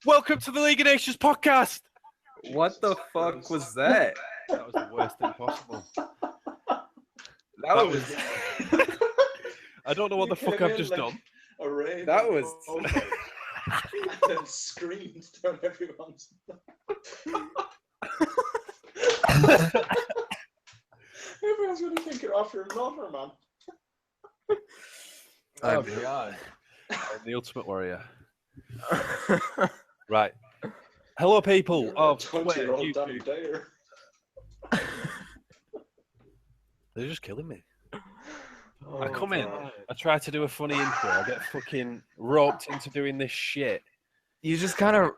Welcome to the League of Nations podcast. What the fuck was that? That was the worst thing possible. That was. I don't know what the fuck I've just done. That was. And then screamed down everyone's. Everyone's going to think you're off your lover, man. Oh, God. I'm the Ultimate Warrior. Right. Hello, people of 20-year-old Danny Dyer. They're just killing me. Oh, I come in, God. I try to do a funny intro, I get fucking roped into doing this shit. You just kind of,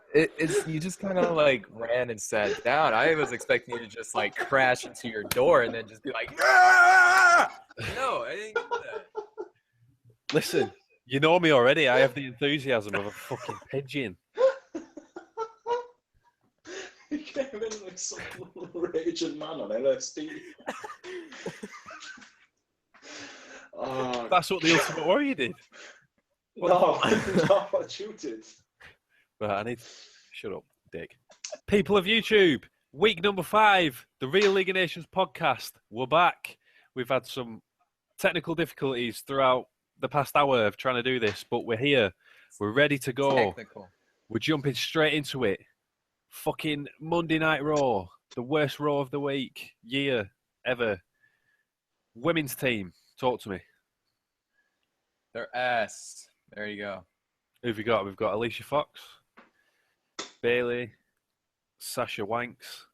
like ran and sat down. I was expecting you to just like crash into your door and then just be like, "Ah!" No, I didn't get that. Listen, you know me already. I have the enthusiasm of a fucking pigeon. He came in like some raging man on LSD. Oh, That's what the Ultimate Warrior did. no, not what you did. Right, I need. Shut up, dick. People of YouTube, week number 5, the Real League of Nations podcast. We're back. We've had some technical difficulties throughout the past hour of trying to do this, but we're here. We're ready to go. Technical. We're jumping straight into it. Fucking Monday Night Raw, the worst Raw of the week, year, ever. Women's team, talk to me. Their ass. There you go. Who've we got? We've got Alicia Fox, Bailey, Sasha Wanks,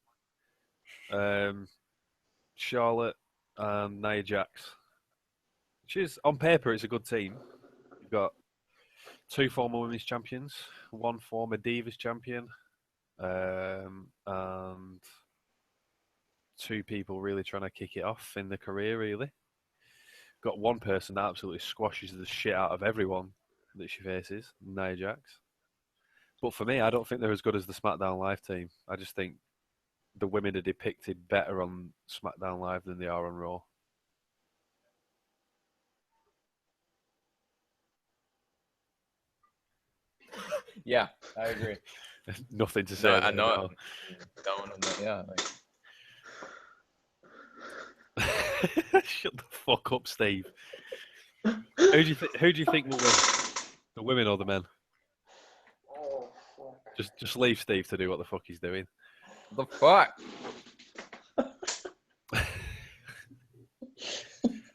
Charlotte, and Nia Jax. Which is, on paper, it's a good team. You've got 2 former women's champions, 1 former Divas champion, and 2 people really trying to kick it off in their career, really. Got 1 person that absolutely squashes the shit out of everyone that she faces, Nia Jax. But for me, I don't think they're as good as the SmackDown Live team. I just think the women are depicted better on SmackDown Live than they are on Raw. Yeah, I agree. Nothing to say. No, I know. Yeah. Like... Shut the fuck up, Steve. Who do you think will win? The women or the men? Oh, fuck. Just leave Steve to do what the fuck he's doing. The fuck?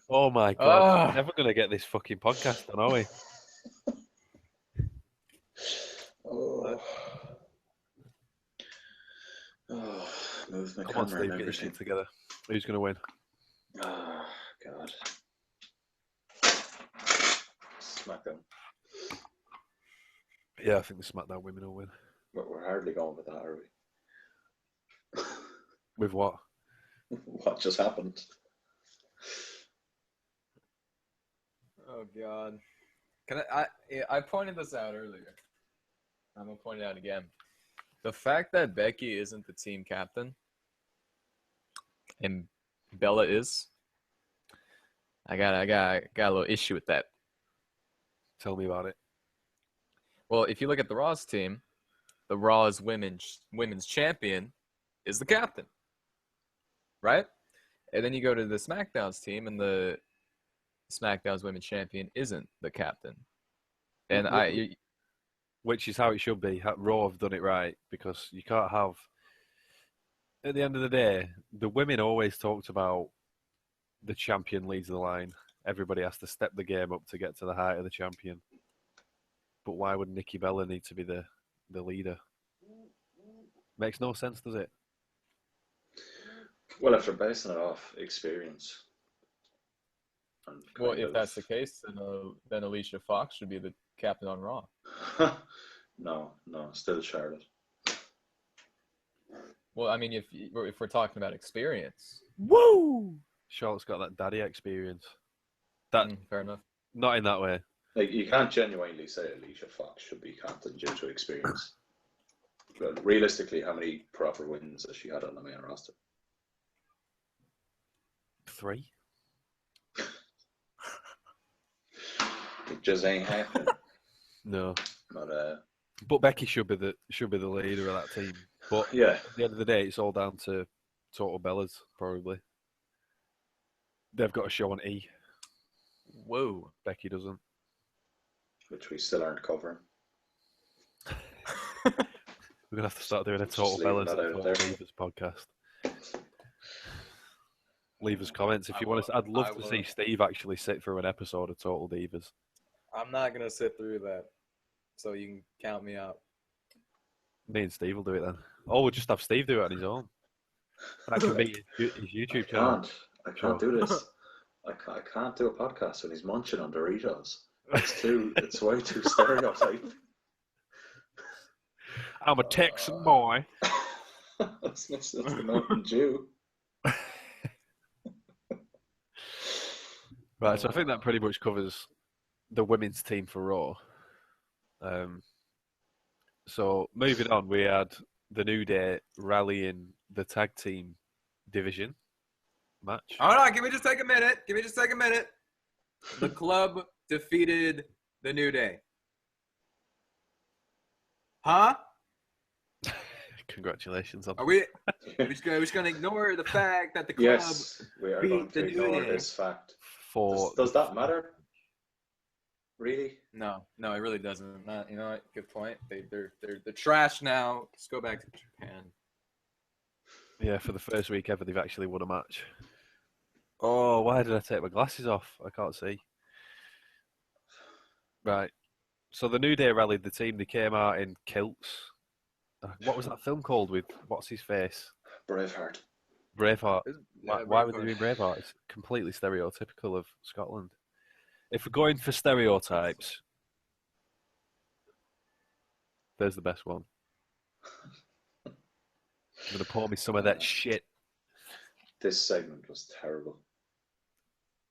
Oh my god. We're never gonna get this fucking podcast done, are we? Oh. Oh, move my Come on, camera Steve, and get your everything. shit together. Who's gonna win? Oh, God. SmackDown. Yeah, I think the SmackDown women will win. But we're hardly going with that, are we? With what? What just happened? Oh, God. I pointed this out earlier. I'm going to point it out again. The fact that Becky isn't the team captain and Bella is, I got a little issue with that. Tell me about it. Well, if you look at the Raw's team, the Raw's women's champion is the captain, right? And then you go to the SmackDown's team, and the SmackDown's women's champion isn't the captain. And Which is how it should be. Raw have done it right, because you can't have... At the end of the day, the women always talked about the champion leads the line. Everybody has to step the game up to get to the height of the champion. But why would Nikki Bella need to be the leader? Makes no sense, does it? Well, if they're basing it off experience. And well, kind if of- that's the case, then Alicia Fox should be the captain on Raw. No, still Charlotte. Well, I mean, if we're talking about experience, Woo! Charlotte's got that daddy experience. fair enough. Not in that way. Like, you can't genuinely say Alicia Fox should be captain due to experience. But realistically, how many proper wins has she had on the main roster? 3. It just ain't happening. No. But Becky should be the leader of that team. But yeah, at the end of the day, it's all down to Total Bellas, probably. They've got a show on E. Whoa. Becky doesn't. which we still aren't covering. We're going to have to start doing a Just Total leaving Bellas that and out Total there. Divas podcast. Leave us comments if you want to. I'd love to see Steve actually sit through an episode of Total Divas. I'm not going to sit through that. So you can count me out. Me and Steve will do it then. Or we'll just have Steve do it on his own. That could be his YouTube channel. I can't do this. I can't do a podcast when he's munching on Doritos. It's way too stereotyped. I'm a Texan boy. That's the Mountain Dew. Right, so I think that pretty much covers the women's team for Raw. So moving on, we had the New Day rallying the tag team division match. Hold on, can we just take a minute? The club defeated the New Day. Huh? Congratulations on Are we just gonna ignore the fact that the club Yes, we are beat going the to New ignore Day? this fact. for Does that matter? Really? No, it really doesn't. You know what? Good point. They're trash now. Let's go back to Japan. for the first week ever they've actually won a match. Oh, why did I take my glasses off? I can't see. Right. So the New Day rallied the team. They came out in kilts. What was that film called with what's his face? Braveheart. Braveheart. Yeah, Why would they be Braveheart? It's completely stereotypical of Scotland. If we're going for stereotypes, there's the best one. I'm going to pour me some of that shit. This segment was terrible.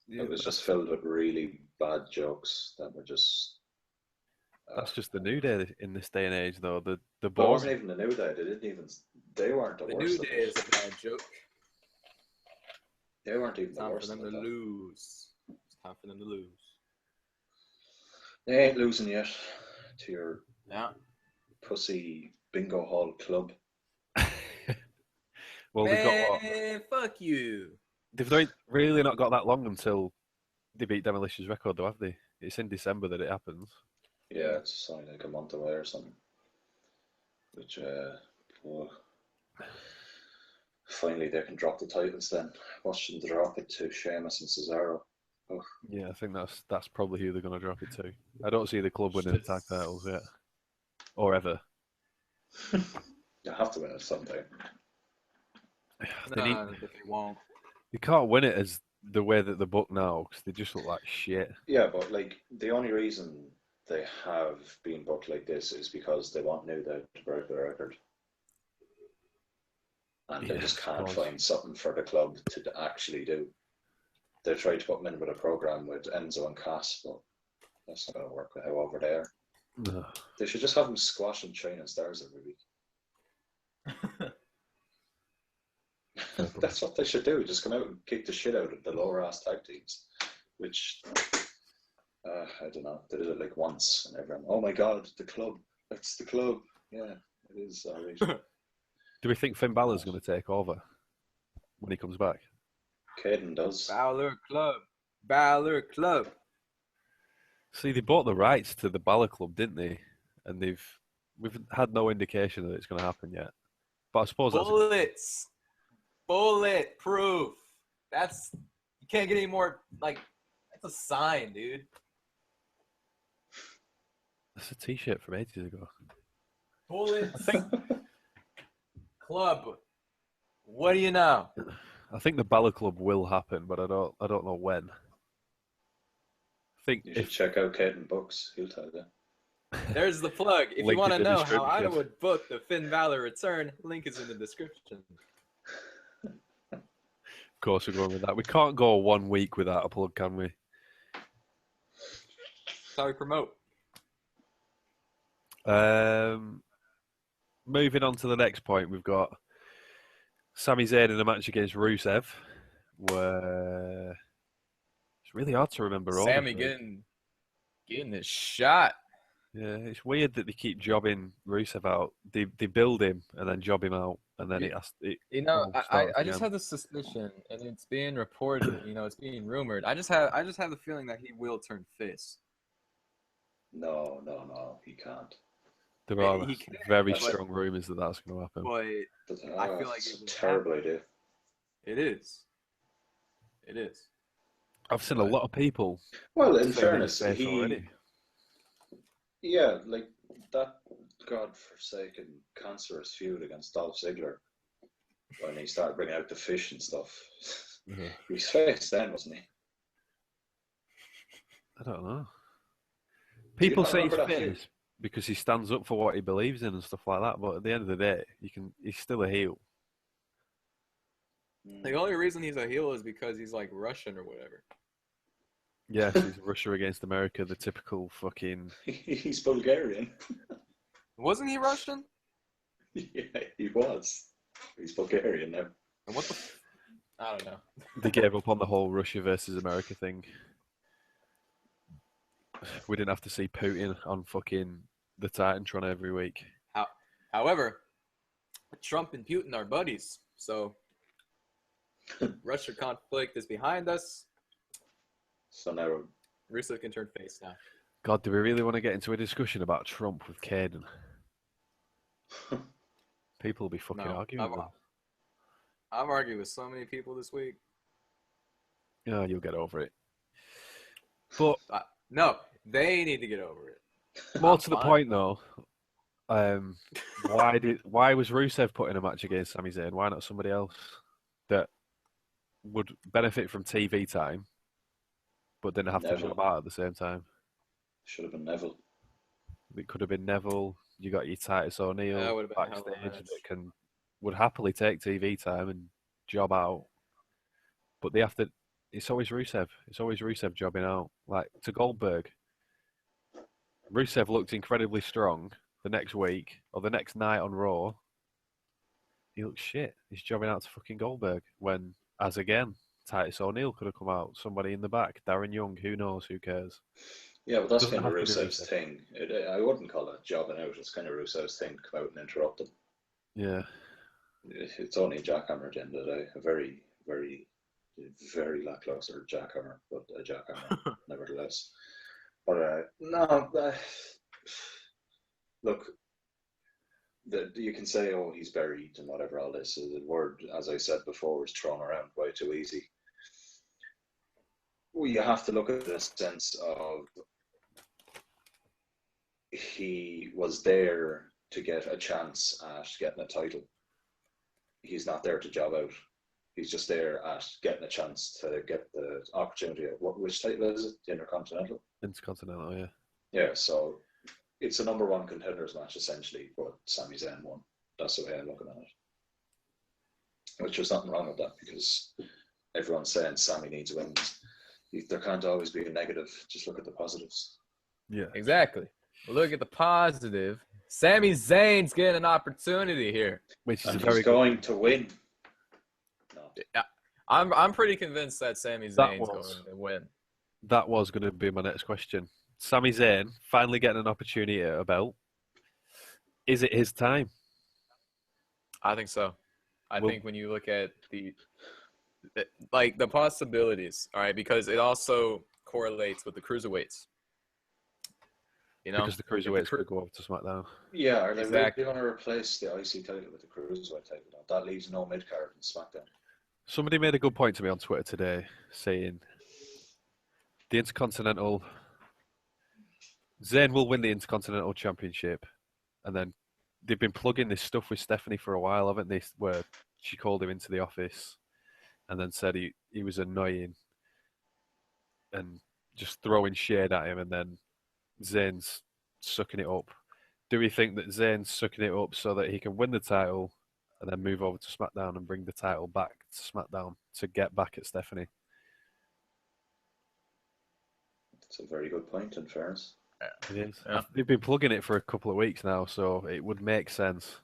Yeah, It was just filled with really bad jokes that were just. That's just the New Day in this day and age, though. The But it boring. wasn't even the New Day. They weren't the The worst. New of Day it. is a bad joke. They weren't even the Time for worst. them of to it, though. lose. It's time for them to lose. They ain't losing yet to your Yeah. pussy bingo hall club. Well, they've got what? Man, fuck you. They've really not got that long until they beat Demolition's record, though, have they? It's in December that it happens. Yeah, it's only like a month away or something. Which, well, finally they can drop the titles then. Watch them drop it to Sheamus and Cesaro. Oh, Yeah, I think that's probably who they're going to drop it to. I don't see the club winning the tag titles yet, or ever. you have to win it someday. They If they won't. You can't win it as the way that they book now because they just look like shit. Yeah, but like the only reason they have been booked like this is because they want New Day to break the record. And they just can't find something for the club to actually do. They tried to put them in with a program with Enzo and Cass, but that's not going to work with how over there. No. They should just have them squashing training stars every week. That's what they should do. Just come out and kick the shit out of the lower ass tag teams. Which, I don't know. They did it like once and everyone, oh my god, the club. That's the club. Yeah, it is alright. Do we think Finn Balor's going to take over when he comes back? Caden does. Balor Club. See, they bought the rights to the Balor Club, didn't they? And we've had no indication that it's going to happen yet. But I suppose that's Bulletproof. You can't get any more, that's a sign, dude. a T-shirt from ages ago. Bullet Club. What do you know? I think the Balor Club will happen, but I don't know when. I think You should check out Caden Books. He'll tell you. There's the plug. If Link you want to in the know how I description. would book the Finn Balor return, link is in the description. Of course we're going with that. We can't go 1 week without a plug, can we? That's how we promote. Moving on to the next point, we've got Sami Zayn in a match against Rusev, where it's really hard to remember all. Sammy getting his shot. Yeah, it's weird that they keep jobbing Rusev out. They build him and then job him out, and then You, it know, all I starts just again. have the suspicion, and it's being reported. It's being rumored. I just have the feeling that he will turn face. No, no, no, he can't. There are He can, very but strong rumors that that's going to happen. I feel like It's it a will terrible happen. idea. It is. It is. I've seen a lot of people Well, in say that he's fairness, face already. yeah, like that godforsaken cancerous feud against Dolph Ziggler when he started bringing out the fish and stuff. Yeah. He was face then, wasn't he? I don't know. Do you People not say he's remember that feud? face because he stands up for what he believes in and stuff like that. But at the end of the day, he's still a heel. The only reason he's a heel is because he's like Russian or whatever. Yes, he's Russia against America, the typical fucking. He's Bulgarian. Wasn't he Russian? Yeah, he was. He's Bulgarian now. And what the? I don't know. They gave up on the whole Russia versus America thing. We didn't have to see Putin on fucking the Titantron every week. However, Trump and Putin are buddies, so Russia conflict is behind us. So now, Rusev can turn face now. God, do we really want to get into a discussion about Trump with Caden? People will be fucking arguing with him. I've argued with so many people this week. Yeah, you'll get over it. But no, they need to get over it. more to the point, though, why was Rusev put in a match against Sami Zayn? Why not somebody else that would benefit from TV time, but didn't have to job out at the same time? Should have been Neville. It could have been Neville. You got your Titus O'Neil backstage that would happily take TV time and job out, but they have to. It's always Rusev. It's always Rusev jobbing out. Like to Goldberg, Rusev looked incredibly strong the next week or the next night on Raw. He looks shit. He's jobbing out to fucking Goldberg when, as again, Titus O'Neil could have come out. Somebody in the back, Darren Young. Who knows? Who cares? Yeah, but that's kind of Rusev's thing. I wouldn't call it jobbing out. It's kind of Rusev's thing to come out and interrupt them. Yeah. It's only a jackhammer at the end of the day. A very, very, very lackluster jackhammer, but a jackhammer nevertheless. But look, you can say, oh, he's buried and whatever all this. The word, as I said before, is thrown around way too easy. Well, you have to look at the sense of he was there to get a chance at getting a title. He's not there to job out. He's just there at getting a chance to get the opportunity. Which title is it? The Intercontinental? Intercontinental, yeah. Yeah, so it's a number one contenders match essentially, but Sami Zayn won. That's the way I'm looking at it. Which there's nothing wrong with that because everyone's saying Sami needs wins. There can't always be a negative. Just look at the positives. Yeah, exactly. Look at the positive. Sami Zayn's getting an opportunity here, which is he's going to win. No. I'm pretty convinced that Sami Zayn's going to win. That was going to be my next question. Sami Zayn finally getting an opportunity at a belt. Is it his time? I think so. I think when you look at the possibilities, all right, because it also correlates with the cruiserweights. Because the cruiserweights could go over to SmackDown. Yeah, are they really going to replace the IC title with the cruiserweight title? That leaves no mid card in SmackDown. Somebody made a good point to me on Twitter today, saying the Intercontinental. Zayn will win the Intercontinental Championship, and then they've been plugging this stuff with Stephanie for a while, haven't they? Where she called him into the office and then said he was annoying and just throwing shade at him, and then Zayn's sucking it up. Do we think that Zayn's sucking it up so that he can win the title and then move over to SmackDown and bring the title back to SmackDown to get back at Stephanie? That's a very good point, in fairness. It is. Yeah. They've been plugging it for a couple of weeks now, so it would make sense.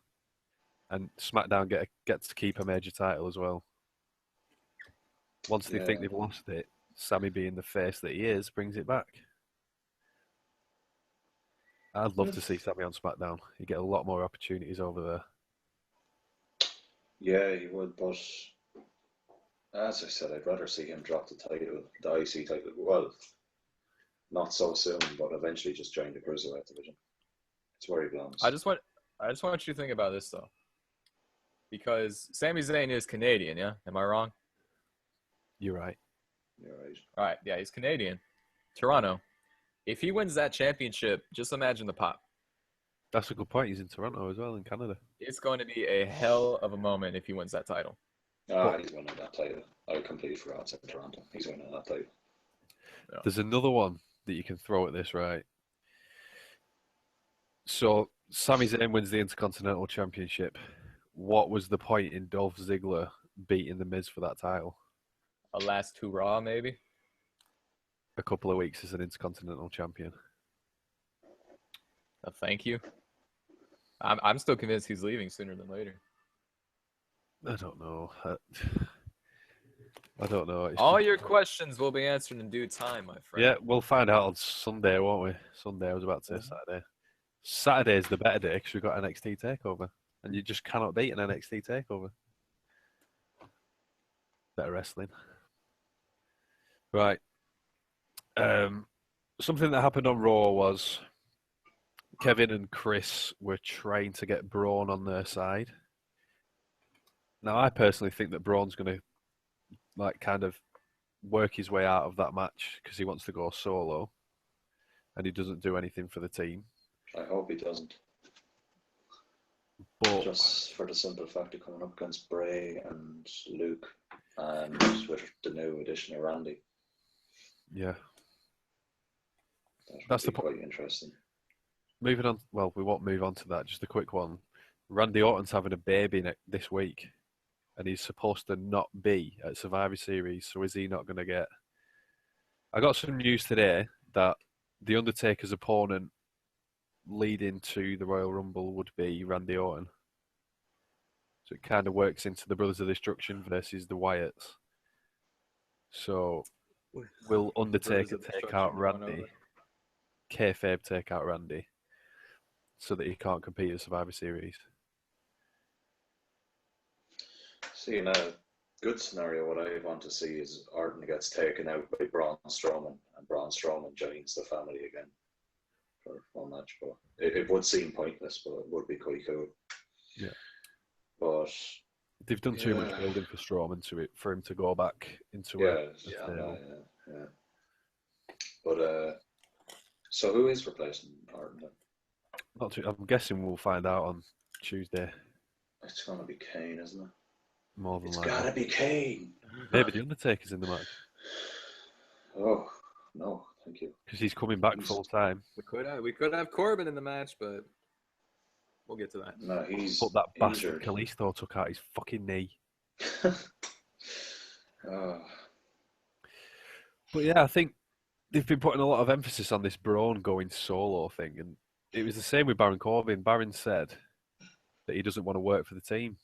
And SmackDown gets to keep a major title as well. Once they think they've lost it, Sami being the face that he is, brings it back. I'd love to see Sammy on SmackDown. You get a lot more opportunities over there. Yeah, he would, but as I said, I'd rather see him drop the title, the IC title. Well, not so soon, but eventually just join the Cruiserweight division. It's where he belongs. I just want you to think about this though, because Sami Zayn is Canadian. Yeah, am I wrong? You're right. You're right. All right, yeah, he's Canadian. Toronto. If he wins that championship, just imagine the pop. That's a good point. He's in Toronto as well, in Canada. It's going to be a hell of a moment if he wins that title. He's winning that title. I completely forgot it's in Toronto. He's winning that title. Yeah. There's another one that you can throw at this, right? So, Sami Zayn wins the Intercontinental Championship. What was the point in Dolph Ziggler beating The Miz for that title? A last two Raw, maybe. A couple of weeks as an Intercontinental Champion. Thank you. I'm still convinced he's leaving sooner than later. I don't know. I don't know. It's All just- your questions will be answered in due time, my friend. Yeah, we'll find out on Sunday, won't we? Sunday, I was about to say Saturday. Saturday's the better day because we've got NXT TakeOver. And you just cannot beat an NXT TakeOver. Better wrestling. Right. Something that happened on Raw was Kevin and Chris were trying to get Braun on their side. Now, I personally think that Braun's going to kind of work his way out of that match because he wants to go solo and he doesn't do anything for the team. I hope he doesn't. But just for the simple fact of coming up against Bray and Luke and with the new addition of Randy. Yeah. That's the quite interesting. Moving on, well, we won't move on to that, just a quick one. Randy Orton's having a baby this week and he's supposed to not be at Survivor Series, so is he not going to get... I got some news today that The Undertaker's opponent leading to the Royal Rumble would be Randy Orton. So it kind of works into the Brothers of Destruction versus the Wyatts. So will Undertaker take out Randy? Kayfabe take out Randy? So that he can't compete at Survivor Series? See, now, good scenario, what I want to see is Orton gets taken out by Braun Strowman and Braun Strowman joins the family again for one match. But it would seem pointless, but it would be quite cool. Yeah. But they've done too much building for Strowman for him to go back into yeah. But so who is replacing Orton then? I'm guessing we'll find out on Tuesday. It's gonna be Kane, isn't it? More than It's likely. gotta be Kane. Maybe the Undertaker's in the match Oh no, thank you. because he's coming back full time. We could have Corbin in the match, but we'll get to that. No, he's But that bastard injured. Kalisto took out his fucking knee. Oh, But yeah, I think they've been putting a lot of emphasis on this Braun going solo thing, and it was the same with Baron Corbin. Baron said that he doesn't want to work for the team,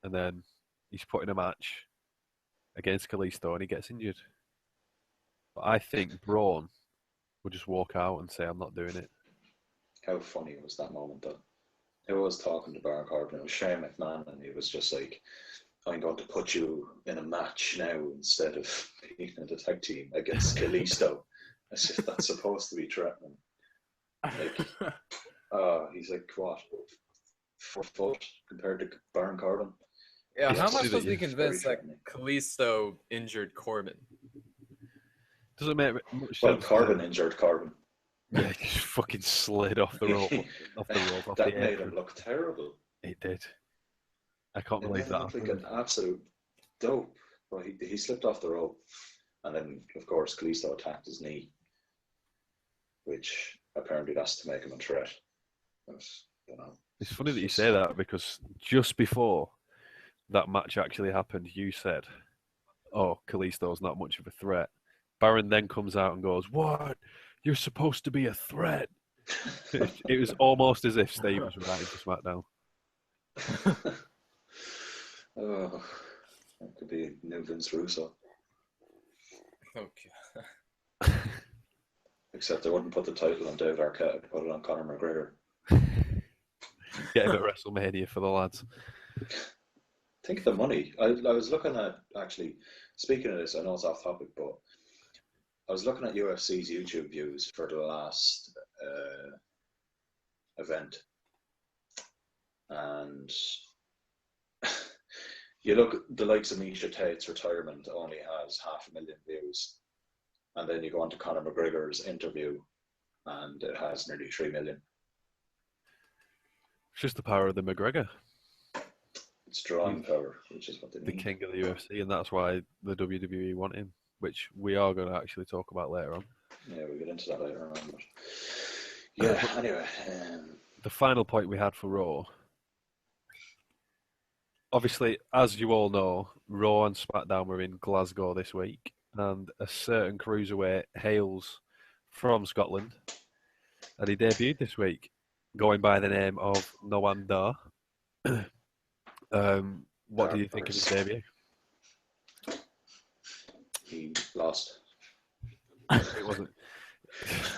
and then he's put in a match against Kalisto and he gets injured. But I think Braun will just walk out and say, "I'm not doing it." how funny was that moment though? Who was talking to Baron Corbin? It was Shane McMahon, and he was just like, I'm going to put you in a match now instead of being in the tag team against Kalisto. I said, that's supposed to be threatening. Like, he's like, what? 4 foot compared to Baron Corbin? Yeah, how am I Yes, supposed to be it's convinced that threatening. Kalisto injured Corbin? Doesn't make much Well, sense. Corbin injured Corbin. Yeah, he just fucking slid off the rope, off That the made apron. him look terrible. It did. I can't It believe made him look that. like an absolute dope. Well, he slipped off the rope, and then of course Kalisto attacked his knee, which apparently that's to make him a threat. But, you know, It's funny that you say that because just before that match actually happened, you said, "Oh, Kalisto's not much of a threat." Baron then comes out and goes, "What? You're supposed to be a threat." It was almost as if Steve was writing for SmackDown. Oh, that could be new Vince Russo. Okay. Except they wouldn't put the title on David Arquette, they'd put it on Conor McGregor. Get him at WrestleMania for the lads. Think of the money. I was looking at, actually, speaking of this, I know it's off topic, but I was looking at UFC's YouTube views for the last event. And you look, the likes of Misha Tate's retirement only has 500,000 views. And then you go on to Conor McGregor's interview and it has nearly 3 million. It's just the power of the McGregor. It's drawing power, which is what they The need. king of the UFC, and that's why the WWE want him, which we are going to actually talk about later on. Yeah, we'll get into that later on. But yeah, anyway. The final point we had for Raw. Obviously, as you all know, Raw and SmackDown were in Glasgow this week, and a certain cruiserweight hails from Scotland, and he debuted this week, going by the name of Noam Dar. What do you think of his debut? He lost. It wasn't.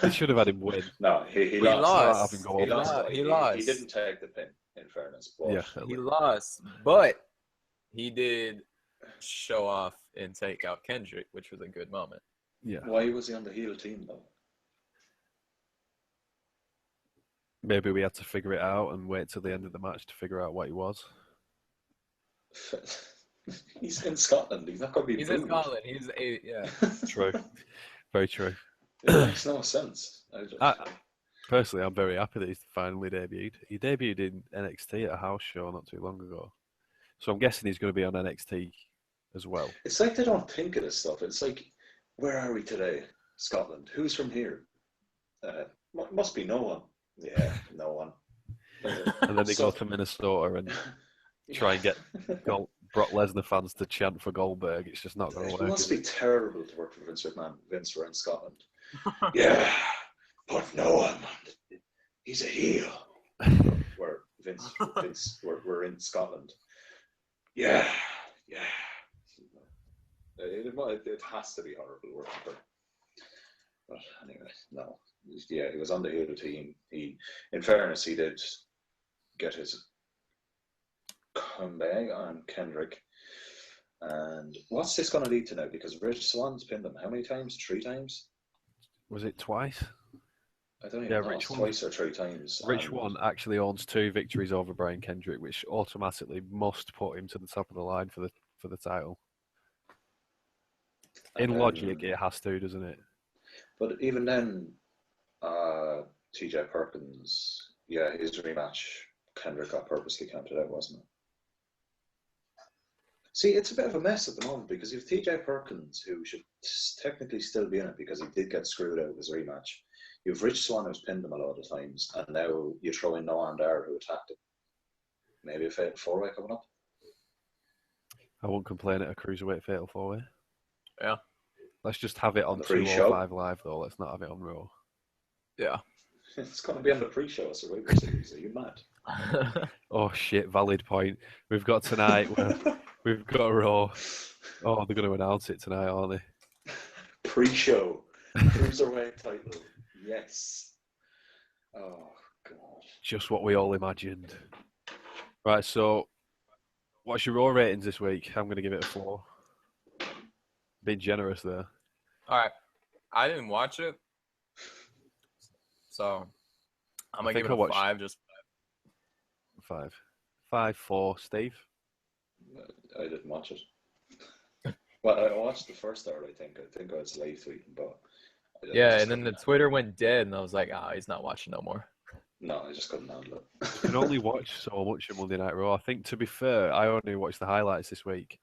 They should have had him win. No, he lost. lost. He He lost. lost. He lost. He didn't take the pin, in fairness. But Yeah, He lost, but he did show off and take out Kendrick, which was a good moment. yeah. why was he on the heel team, though? Maybe we had to figure it out and wait till the end of the match to figure out what he was. He's in Scotland. He's not going to be He's booed. in Scotland. He's a yeah. True, very true. It makes no sense. Personally, I'm very happy that he's finally debuted. He debuted in NXT at a house show not too long ago, so I'm guessing he's going to be on NXT as well. It's like they don't think of this stuff. It's like, where are we today? Scotland. Who's from here? Must be no one. Yeah, no one. And then they go to Minnesota and try and get Brock Lesnar fans to chant for Goldberg. It's just not going to It work. must be terrible to work for Vince McMahon. Vince, we're in Scotland. Yeah, but no one. He's a heel. We're Vince. We're in Scotland. Yeah. It has to be horrible working for. But anyway, no. Yeah, he was on the heel team. In fairness, he did get his comeback on Kendrick. And what's this going to lead to now? Because Rich Swan's pinned him how many times? 3 times? Was it twice? I don't even know. Rich It's twice or 3 times. Rich Swann actually owns 2 victories over Brian Kendrick, which automatically must put him to the top of the line for the title. In logic, it has to, doesn't it? But even then, TJ Perkins, yeah, his rematch, Kendrick got purposely counted out, wasn't it? See, it's a bit of a mess at the moment because you have TJ Perkins, who should technically still be in it because he did get screwed out of his rematch. You have Rich Swann, who's pinned him a lot of times, and now you throw in Noam Dar, who attacked him. Maybe a fatal 4-way coming up. I won't complain at a cruiserweight fatal 4-way. Yeah. Let's just have it on The pre-show. 205 Live, though. Let's not have it on Raw. Yeah. It's going to be on the pre-show Survivor Series. Are you mad? Oh, shit, valid point. We've got tonight. We've got a Raw. Oh, they're going to announce it tonight, aren't they? Pre-show. Cruiserweight title. Yes. Oh, God. Just what we all imagined. Right, so what's your Raw ratings this week? I'm going to give it a 4. Being generous there. All right. I didn't watch it, so I'm gonna think give it I a watched- 5. Just 5. 5-4. Steve? I didn't watch it. Well, I watched the first hour, I think. I think I was live tweeting, but... yeah, and then the Twitter went dead, and I was like, he's not watching no more. No, I just couldn't handle it. You can only watch so much of Monday Night Raw. I think, to be fair, I only watched the highlights this week.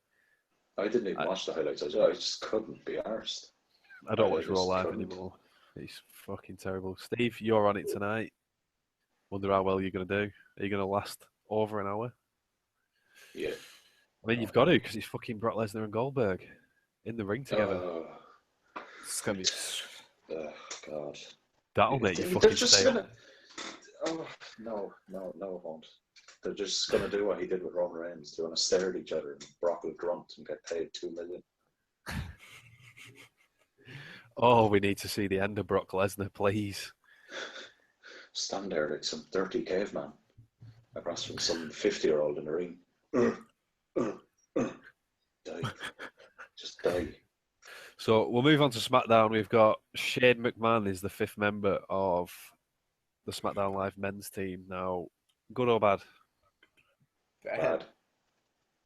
I didn't even watch the highlights. I just couldn't be arsed. I don't I watch Raw just live couldn't. anymore. It's fucking terrible. Steve, you're on it tonight. Wonder how well you're going to do. Are you going to last over an hour? Yeah. I mean, you've got to, because it's fucking Brock Lesnar and Goldberg in the ring together. It's gonna be. God. That'll make you They're fucking just stay gonna... up. Oh, no, it won't. They're just going to do what he did with Roman Reigns. They're going to stare at each other and Brock will grunt and get paid $2 million. Oh, we need to see the end of Brock Lesnar, please. Stand there like some dirty caveman across from some 50-year-old in the ring. Die. Just die. So we'll move on to SmackDown. We've got Shane McMahon is the 5th member of the SmackDown Live men's team. Now, good or bad? Bad.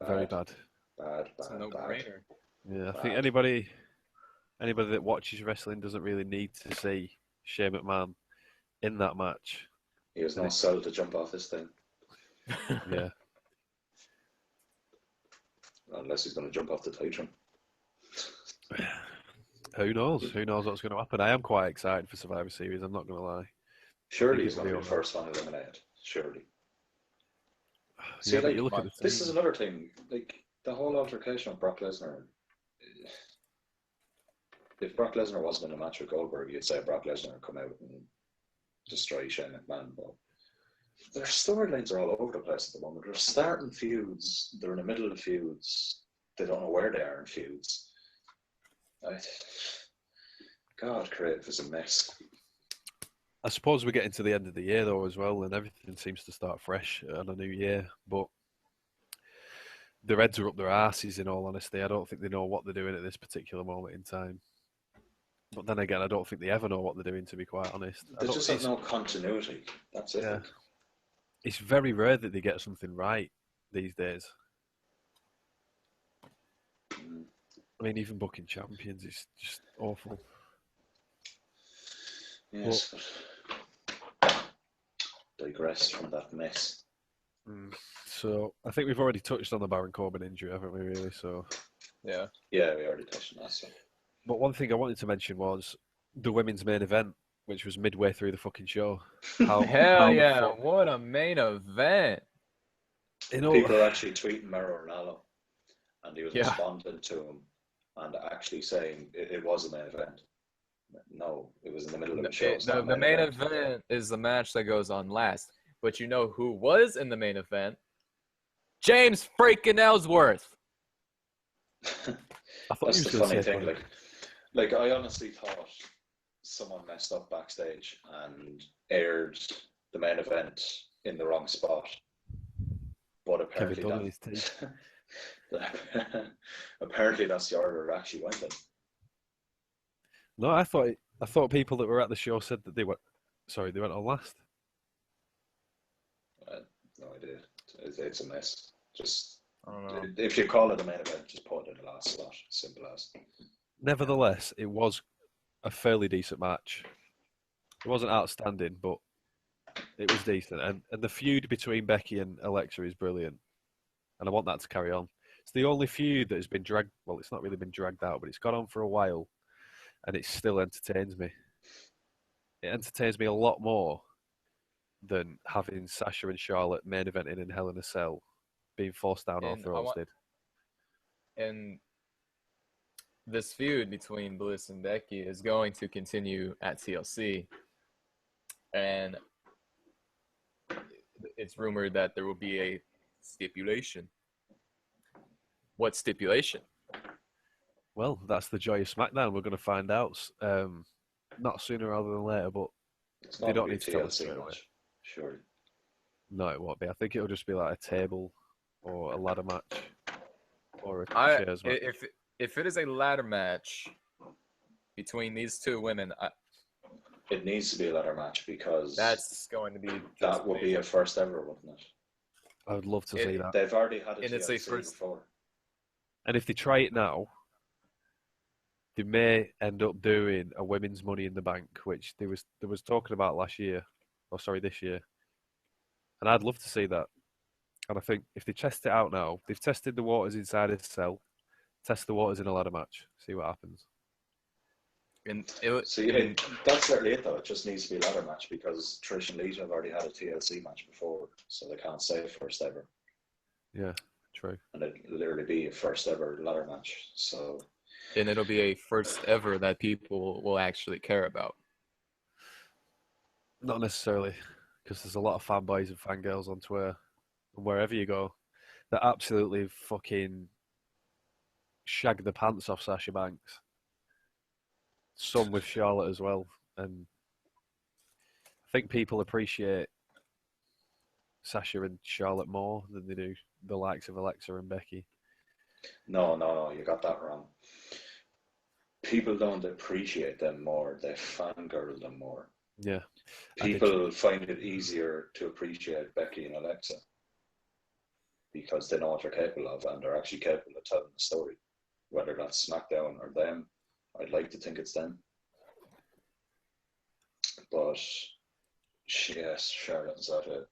Very bad. Bad. It's a no-brainer. Yeah, I Bad. think anybody that watches wrestling doesn't really need to see Shane McMahon in that match. He has no cell to jump off this thing. Yeah. Unless he's going to jump off the Titan. Who knows? Who knows what's going to happen? I am quite excited for Survivor Series, I'm not going to lie. Surely he's going to be the first one eliminated. Surely. See, Yeah, but like, you look at the this team. is another thing. Like, the whole altercation of Brock Lesnar. If Brock Lesnar wasn't in a match with Goldberg, you'd say Brock Lesnar would come out and destroy Shane McMahon. But their storylines are all over the place at the moment. They're starting feuds. They're in the middle of feuds. They don't know where they are in feuds. God, creative is a mess. I suppose we're getting to the end of the year though as well, and everything seems to start fresh on a new year. But their heads are up their asses, in all honesty. I don't think they know what they're doing at this particular moment in time. But then again, I don't think they ever know what they're doing, to be quite honest. They just have no continuity. That's it. Yeah. It's very rare that they get something right these days. I mean, even booking champions is just awful. Yes, but digress from that mess. So I think we've already touched on the Baron Corbin injury, haven't we? Really? So Yeah. Yeah, we already touched on that. So. But one thing I wanted to mention was the women's main event, which was midway through the fucking show. Hell yeah! What a main event! People are actually tweeting Mauro Ranallo, and he was Yeah. responding to him and actually saying it was a main event. No, it was in the middle of the show. The main event is the match that goes on last. But you know who was in the main event? James freaking Ellsworth. That's the funny thing. Like I honestly thought someone messed up backstage and aired the main event in the wrong spot. But apparently apparently that's the order it actually went in. No, I thought people that were at the show said that they went on last. No idea. It's a mess. Just I don't know. If you call it a main event, just put it in the last slot. Simple as. Nevertheless, it was a fairly decent match. It wasn't outstanding, but it was decent. And the feud between Becky and Alexa is brilliant. And I want that to carry on. It's the only feud that has been dragged. Well, it's not really been dragged out, but it's gone on for a while. And it still entertains me. It entertains me a lot more than having Sasha and Charlotte main eventing in Hell in a Cell being forced down our throats did. And this feud between Bliss and Becky is going to continue at TLC. And it's rumored that there will be a stipulation. What stipulation? Well, that's the joy of SmackDown. We're going to find out. Not sooner rather than later, but they don't need to tell us straight away. Sure. No, it won't be. I think it'll just be like a table or a ladder match or a chairs match. If it is a ladder match between these two women, it needs to be a ladder match because that's going to be that would be a first ever, wouldn't it? I would love to see that. They've already had it it's a first before. And if they try it now, they may end up doing a women's Money in the Bank, which there was talking about this year. And I'd love to see that. And I think if they test it out now, they've tested the waters inside a cell, test the waters in a ladder match, see what happens. That's certainly it though. It just needs to be a ladder match because Trish and Lita have already had a TLC match before, so they can't say first ever. Yeah, true. And it'll literally be a first ever ladder match. So. And it'll be a first ever that people will actually care about. Not necessarily, because there's a lot of fanboys and fangirls on Twitter and wherever you go that absolutely fucking shag the pants off Sasha Banks. some with Charlotte as well, and I think people appreciate Sasha and Charlotte more than they do the likes of Alexa and Becky. No, you got that wrong. People don't appreciate them more, they fangirl them more. Yeah. People find it easier to appreciate Becky and Alexa because they know what they're capable of and they're actually capable of telling the story. Whether that's SmackDown or them, I'd like to think it's them. But yes, Charlotte's at it.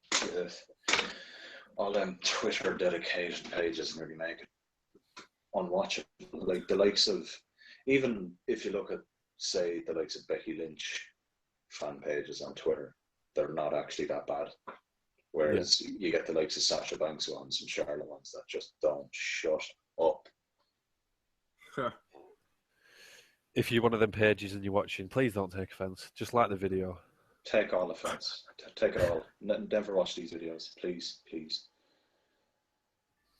All them Twitter dedicated pages nearly make it unwatchable. Like the likes of, even if you look at, say, the likes of Becky Lynch fan pages on Twitter, they're not actually that bad. Whereas you get the likes of Sasha Banks ones and Charlotte ones that just don't shut up. If you're one of them pages and you're watching, please don't take offence. Just like the video. Take all offence. Take it all. Never watch these videos. Please.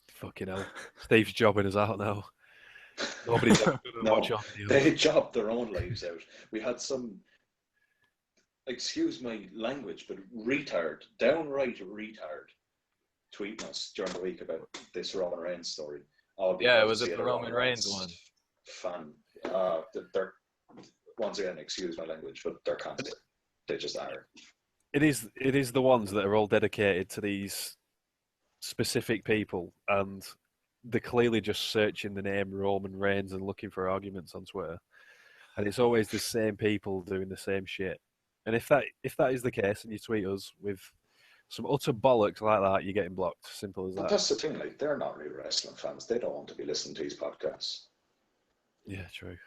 Fucking hell. Steve's jobbing us out now. Nobody's ever going to watch our videos. They jobbed their own lives out. We had some, excuse my language, but downright retard, tweeting us during the week about this Roman Reigns story. Yeah, was it the Roman Reigns one? Fan. They're, once again, excuse my language, but they're constant. They just are. It is the ones that are all dedicated to these specific people, and they're clearly just searching the name Roman Reigns and looking for arguments on Twitter. And it's always the same people doing the same shit. And if that is the case, and you tweet us with some utter bollocks like that, you're getting blocked. Simple as that. But that's the thing. Like, they're not really wrestling fans. They don't want to be listening to these podcasts. Yeah, true.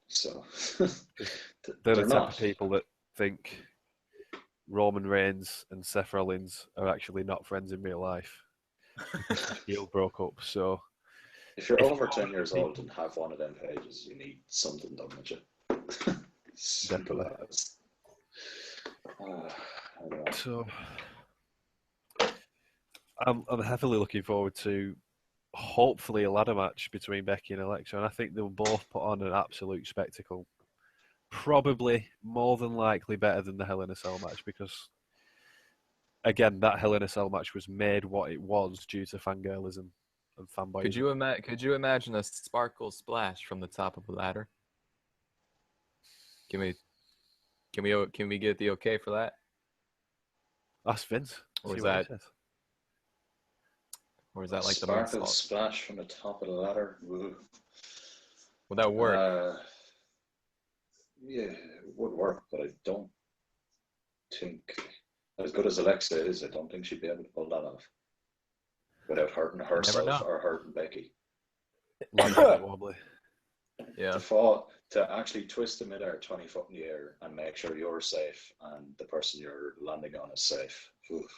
So they're the type of people that think Roman Reigns and Seth Rollins are actually not friends in real life. Heel broke up. So if you're over 10 years old and have one of them pages, you need something done with you. Simple as. So I'm heavily looking forward to hopefully a ladder match between Becky and Alexa, and I think they'll both put on an absolute spectacle. Probably more than likely better than the Hell in a Cell match, because again, that Hell in a Cell match was made what it was due to fangirlism and fanboyism. Could you imagine a sparkle splash from the top of a ladder? Can we get the okay for that? Ask Vince. Or is that like the sparkle splash from the top of the ladder? Ooh. Would that work? Yeah, it would work, but I don't think, as good as Alexa is, I don't think she'd be able to pull that off without hurting herself or hurting Becky. Wobbly. Yeah. To actually twist the midair 20 foot in the air and make sure you're safe and the person you're landing on is safe. Oof.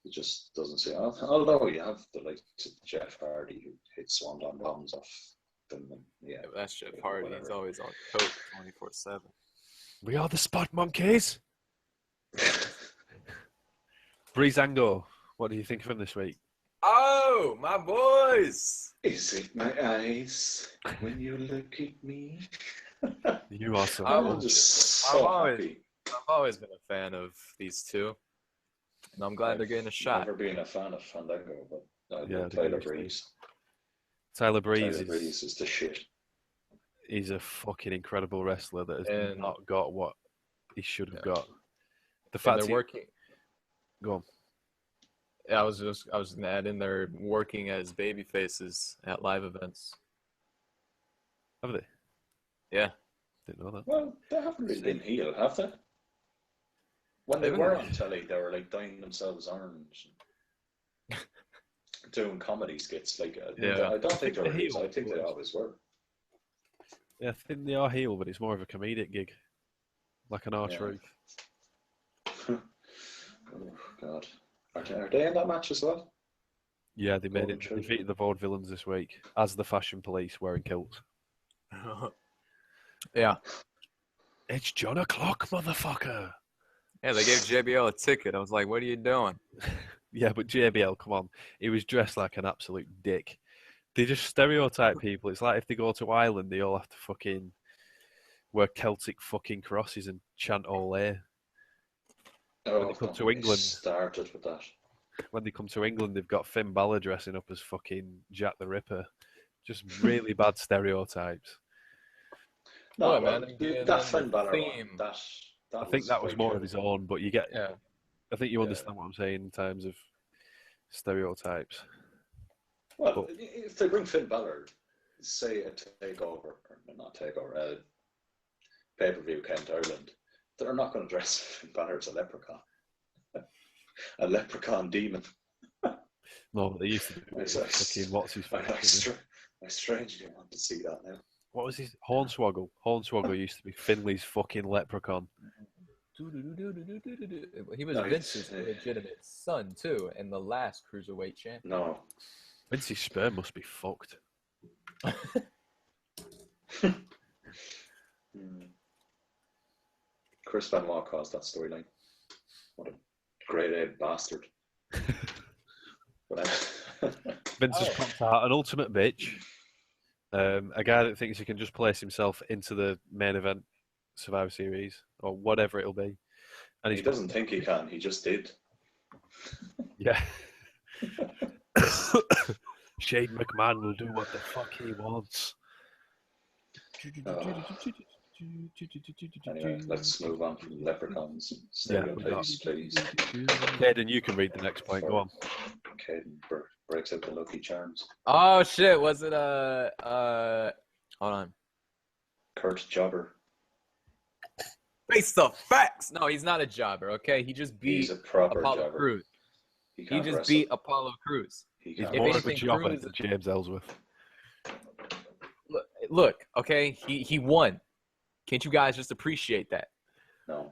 It just doesn't seem. Although you have the likes of Jeff Hardy who hits swanton bombs off them. Yeah, that's Jeff Hardy. Whatever. He's always on coke 24/7. We are the Spot Monkeys. Breezango, what do you think of him this week? Oh, my boys! Is it my eyes when you look at me? You are so I'm just so happy. I've always been a fan of these two. And I'm glad they're getting a shot. I've never been a fan of Fandango, but yeah, Tyler Breeze. Tyler Breeze is the shit. He's a fucking incredible wrestler that has not got what he should have got. The fact they're working. Go on. Yeah, I was gonna add in, they're working as baby faces at live events. Have they? Yeah. Didn't know that. Well, they haven't really been heel, have they? When they were on telly, they were like dyeing themselves orange, doing comedy skits. Like, I don't think they were heels. I think they always were. Yeah, I think they are heel, but it's more of a comedic gig, like an R-Truth. Oh God, are they in that match as well? Yeah, they made it. Defeated the Vaudevillains this week as the Fashion Police wearing kilts. Yeah, it's John o'clock, motherfucker. Yeah, they gave JBL a ticket. I was like, what are you doing? Yeah, but JBL, come on. He was dressed like an absolute dick. They just stereotype people. It's like if they go to Ireland, they all have to fucking wear Celtic fucking crosses and chant Ollie. Oh, they come don't to get me England- started with that. When they come to England, they've got Finn Balor dressing up as fucking Jack the Ripper. Just really bad stereotypes. No, What, well, man? They're giving that them Finn the Balor one, theme. that I think that was quite more cool. of his own, but you get. Yeah. I think you Yeah. understand what I'm saying in terms of stereotypes. Well, But- if they bring Finn Balor, say a takeover, or not takeover, pay-per-view came to Ireland, they're not going to dress Finn Balor as a leprechaun. A leprechaun demon. No, they used to do it. It's with fucking what's his face? I strangely want to see that now. What was his Hornswoggle? Hornswoggle used to be Finley's fucking leprechaun. He was No, Vince's it's- legitimate son too, and the last cruiserweight champion. No. Vince's sperm must be fucked. Chris Benoit caused that storyline. What a grade A bastard. But, Vince has popped out an ultimate bitch. A guy that thinks he can just place himself into the main event Survivor Series or whatever it'll be. And he doesn't think he can, he just did. Yeah. Shane McMahon will do what the fuck he wants. Anyway, let's move on from leprechauns. Yeah, Stereotypes, please. Caden, you can read the next point. Go on. Caden breaks out the Lucky Charms. Oh shit! Was it hold on. Kurt Jobber. Face the facts. No, he's not a jobber. Okay, he just He's beat a proper Apollo jobber. Crews. He can't just wrestle. beat Apollo Crews. He He's can't If more wrestle. of a anything, jobber Cruz- than James Ellsworth. Look, okay, he won. Can't you guys just appreciate that? No.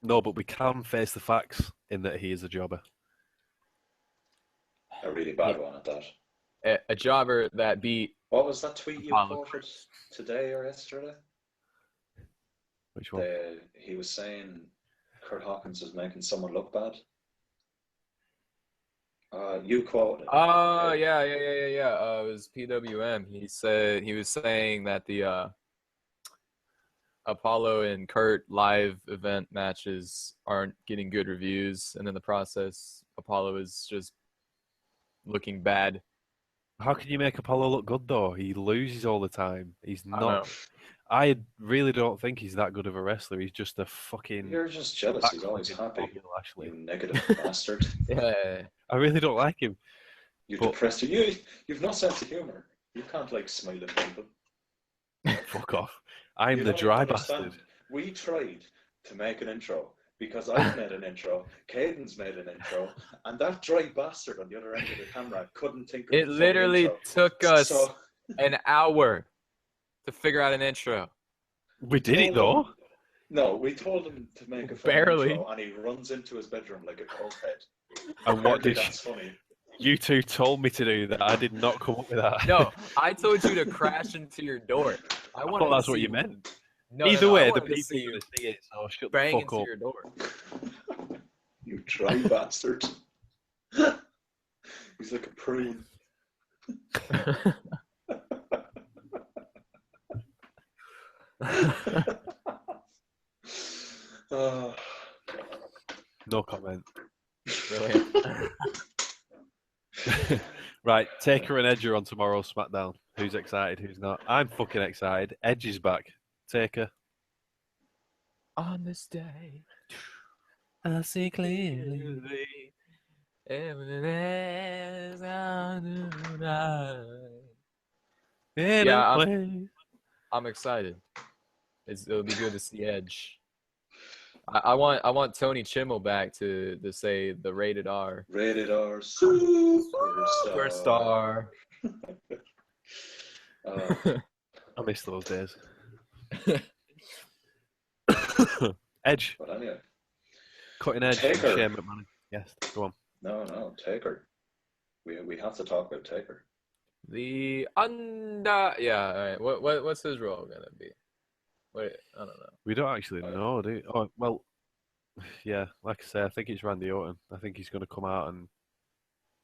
No, but we can face the facts in that he is a jobber. A really bad one at that. A jobber that beat What was that tweet you Apollo quoted today or yesterday? Which one? He was saying Kurt Hawkins was making someone look bad. You quoted. Oh yeah. It was PWM. He was saying that the Apollo and Kurt live event matches aren't getting good reviews, and in the process, Apollo is just looking bad. How can you make Apollo look good though? He loses all the time. He's I know. not. I really don't think he's that good of a wrestler. He's just a fucking. You're just jealous. He's always backwards happy. Bobby Lashley. You negative bastard. Yeah. I really don't like him. You're But- depressed. You've no sense of humor. You can't like smile at people. Fuck off. I'm You the don't dry understand. bastard. We tried to make an intro because I've made an intro, Caden's made an intro, and that dry bastard on the other end of the camera couldn't think of It a fucking literally intro. took us So, an hour to figure out an intro. We did it though. no, we told him to make a funny Barely. intro, and he runs into his bedroom like a cold head. And what Apparently did that's funny. you two told me to do that? I did not come up with that. No, I told you to crash into your door. I I wanted thought that's to what see you meant. No, Either I way, the wanted to people see are you going to see it, so shut the bang fuck into up. your door. You dry bastard. He's like a prune. Oh. No comment. Brilliant. Right, Taker and Edge are on tomorrow's SmackDown. Who's excited? Who's not? I'm fucking excited. Edge is back. Taker. On this day, I see clearly. everything is on tonight. In Yeah, a I'm- way. I'm excited. It'll be good to see Edge. I want Tony Chimmel back to say the rated R. Rated R Superstar. Superstar. I miss those days. Edge. But anyway, Cutting Edge. Taker. Shane McMahon. Yes, go on. no, Taker. We have to talk about Taker. The under. Yeah. All right. What's his role gonna be? Wait. I don't know. We don't actually know, do we? Oh, well, yeah, like I say, I think it's Randy Orton. I think he's going to come out and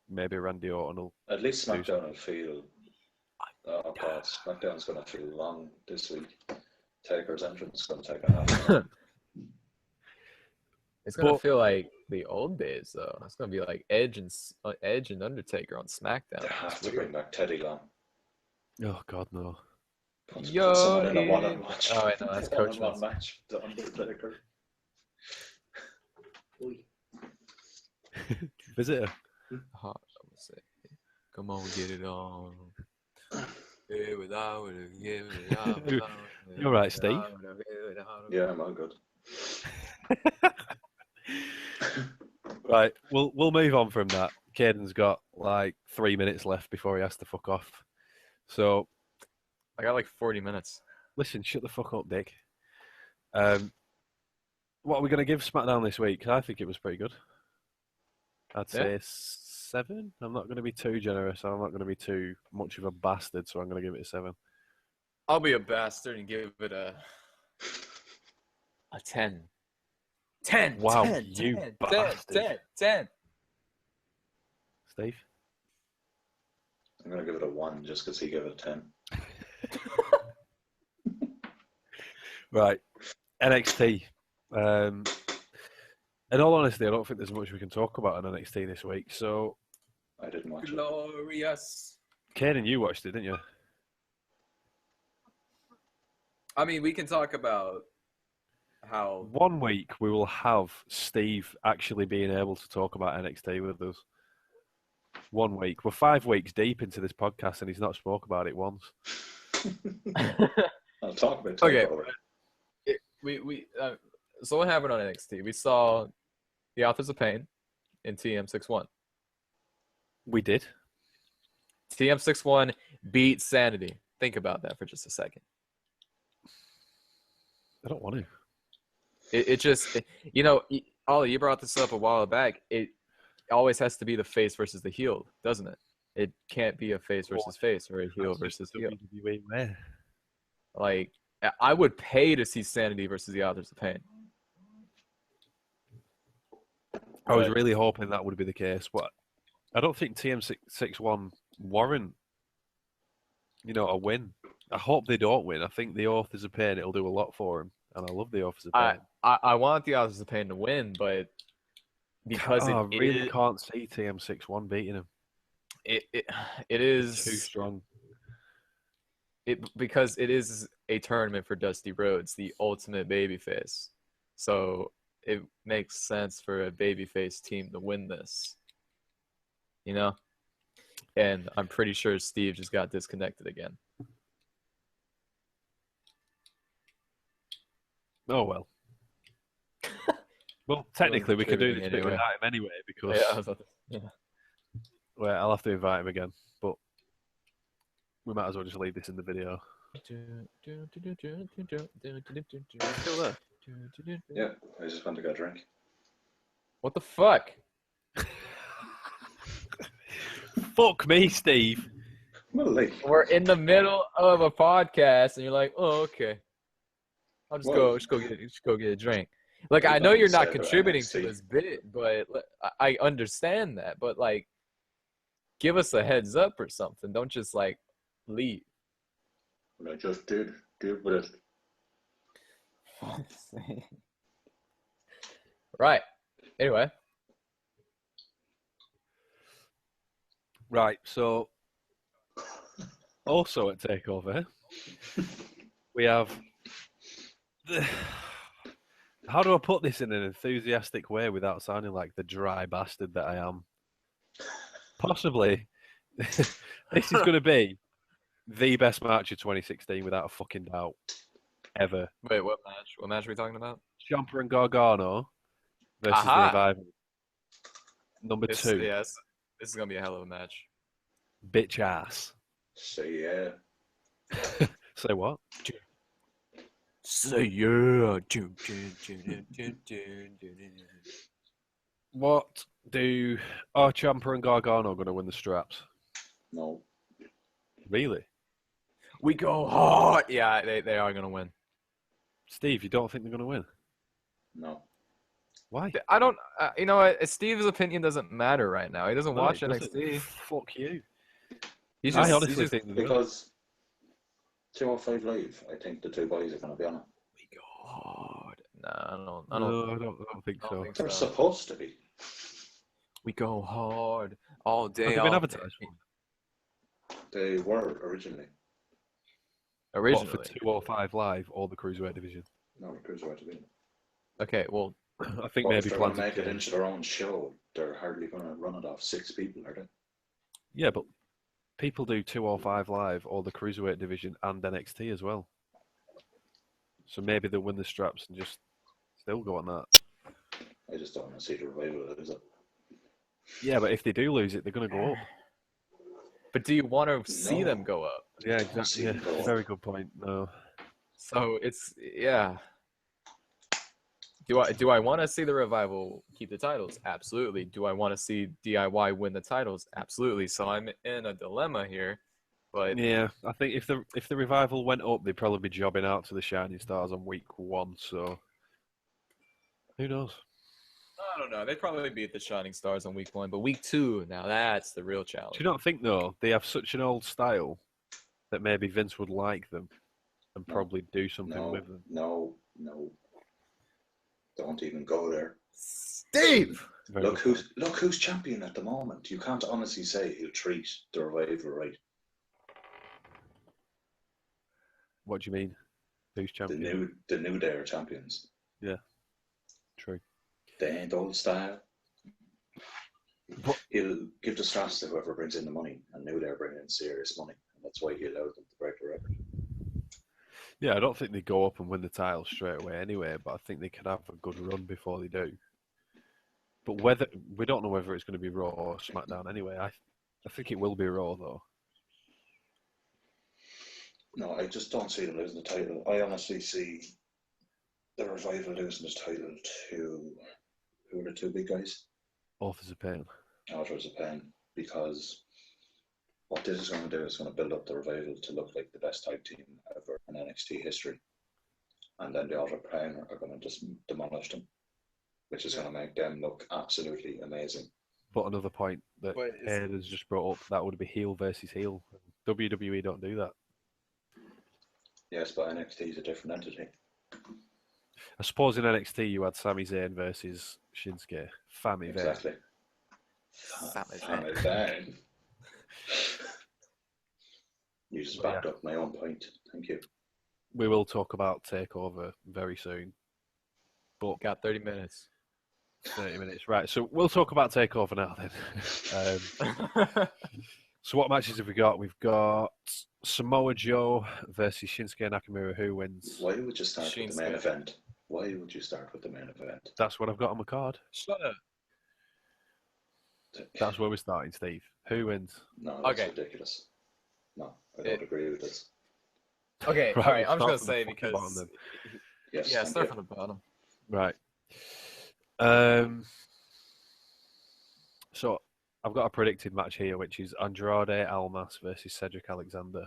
maybe Randy Orton will. At least SmackDown will feel Oh God, SmackDown's going to feel long this week. Taker's entrance is going to take a half an hour. It's gonna But- feel like the old days, though. It's gonna be like Edge and Undertaker on SmackDown. They have It's to weird. bring back Teddy Long. Oh God, no. Put Yo, someone in a it- one-on-one match. Oh, I know, that's Coach one-on-one Mills. match. The Undertaker. Visitor. Hot, I would say. Come on, get it on. Yeah, without it, yeah, without it, You're right, Steve. Yeah, I'm all good. Right, we'll move on from that. Caden's got like 3 minutes left before he has to fuck off. So I got like 40 minutes. listen, shut the fuck up, Dick. What are we going to give SmackDown this week? I think it was pretty good. I'd say 7. I'm not going to be too generous. I'm not going to be too much of a bastard, so I'm going to give it a 7. I'll be a bastard and give it a 10. 10. Wow, 10, you 10, bastard. 10, 10. Steve? I'm going to give it a 1 just because he gave it a 10. Right, NXT. In all honesty, I don't think there's much we can talk about on NXT this week. So, I didn't watch it. Glorious. Caden, you watched it, didn't you? I mean, we can talk about how. 1 week we will have Steve actually being able to talk about NXT with us. 1 week. We're 5 weeks deep into this podcast and he's not spoke about it once. I'll talk about Okay. Takeover. So what happened on NXT? We saw the Authors of Pain in TM61. We did. TM61 beat Sanity. Think about that for just a second. I don't want to. It just, Ollie, you brought this up a while back. It always has to be the face versus the heel, doesn't it? It can't be a face versus face or a heel versus heel. WWE way. Like, I would pay to see Sanity versus the Authors of Pain. I was But- really hoping that would be the case, but I don't think TM61 warrant, a win. I hope they don't win. I think the Authors of Pain, it'll do a lot for him, and I love the Authors of Pain. I want the Authors of Pain to win, but because I really can't see TM61 beating him. it Too is strong. because it is a tournament for Dusty Rhodes, the ultimate babyface. So it makes sense for a babyface team to win this. And I'm pretty sure Steve just got disconnected again. Oh, well. Well, technically, we could do this bit Anyway. without him anyway, because Yeah, I was about to- well, I'll have to invite him again, but we might as well just leave this in the video. Still there. Yeah, I just went to get a drink. What the fuck? Fuck me, Steve. Well, like, We're in the middle of a podcast, and you're like, "Oh, okay. I'll just Well- go get a drink." Like, There's I know nothing you're to not say about contributing to NXT. this bit, but I understand that. But like, give us a heads up or something. Don't just like leave. I just did with it. Right. Anyway, Right, so also at TakeOver, we have. How do I put this in an enthusiastic way without sounding like the dry bastard that I am? Possibly, this is going to be the best match of 2016 without a fucking doubt, ever. wait, what match? What match are we talking about? Ciampa and Gargano versus Aha. the Revival. Number 2, Yes, this is gonna be a hell of a match. bitch ass. Say yeah. Say what? Say yeah. What are Ciampa and Gargano going to win the straps? No. Really? We go hard. Yeah, they are gonna win. Steve, you don't think they're going to win? No. Why? I don't. You know what? Steve's opinion doesn't matter right now. He doesn't No, watch it doesn't. NXT. Fuck you. He's I just, honestly he's just think they're gonna- Because 205 Live. I think the two boys are going to be on it. We go hard. Nah, I don't No, I don't think so. think They're so. supposed to be. We go hard all Have day. they been all advertised day. for? They were originally. What, for Originally. 205 Live or the Cruiserweight division? No, the Cruiserweight division. Okay, well, I think But if maybe they're going plans to have make it changed. into their own show, they're hardly going to run it off 6 people, are they? Yeah, but people do 205 Live or the Cruiserweight division and NXT as well. So maybe they'll win the straps and just still go on that. I just don't want to see the revival, is it? Yeah, but if they do lose it, they're going to go up. but do you want to see No. them go up? Yeah, I don't exactly. see Yeah, them go up. very good point. No. So it's yeah. Do I want to see the Revival keep the titles? Absolutely. Do I want to see DIY win the titles? Absolutely. So I'm in a dilemma here, but Yeah, I think if the revival went up, they'd probably be jobbing out to the Shining Stars on week 1. So who knows? I don't know. They'd probably beat the Shining Stars on week 1, but week 2, now that's the real challenge. Do you not think though they have such an old style that maybe Vince would like them and probably do something with them? No. Don't even go there. Steve! Very Look good who's champion at the moment. You can't honestly say he'll treat the Revival right. What do you mean? Who's champion? The new Day are champions. Yeah, true. They ain't old style. But- He'll give the straps to whoever brings in the money, and New Day are bringing in serious money, and that's why he allowed them to break the record. Yeah, I don't think they go up and win the title straight away anyway, but I think they can have a good run before they do. But we don't know whether it's going to be Raw or SmackDown anyway. I think it will be Raw though. No, I just don't see them losing the title. I honestly see the Revival losing the title to who are the two big guys? Authors of Pain. Authors of Pain, because what this is going to do is going to build up the Revival to look like the best tag team ever in NXT history. And then the Authors of Pain are going to just demolish them, which is going to make them look absolutely amazing. But another point that But Ed has just brought up, that would be heel versus heel. WWE don't do that. Yes, but NXT is a different entity. I suppose in NXT you had Sami Zayn versus Shinsuke. Family Exactly. Sami Zayn. You just backed up my own point. Thank you. We will talk about TakeOver very soon. But Got 30 minutes. 30 minutes. Right, so we'll talk about TakeOver now then. So what matches have we got? We've got Samoa Joe versus Shinsuke Nakamura. Who wins? Why would you start with the main Shinsuke. event? Why would you start with the main event? That's what I've got on my card. Shut up. That's where we're starting, Steve. Who wins? No, that's Okay. ridiculous. No, I don't agree with this. Okay, Right, all right. we'll I'm just going start to from the say fucking because. bottom then. Yes, Yeah, thank start you. from the bottom. Right. So I've got a predicted match here, which is Andrade Almas versus Cedric Alexander.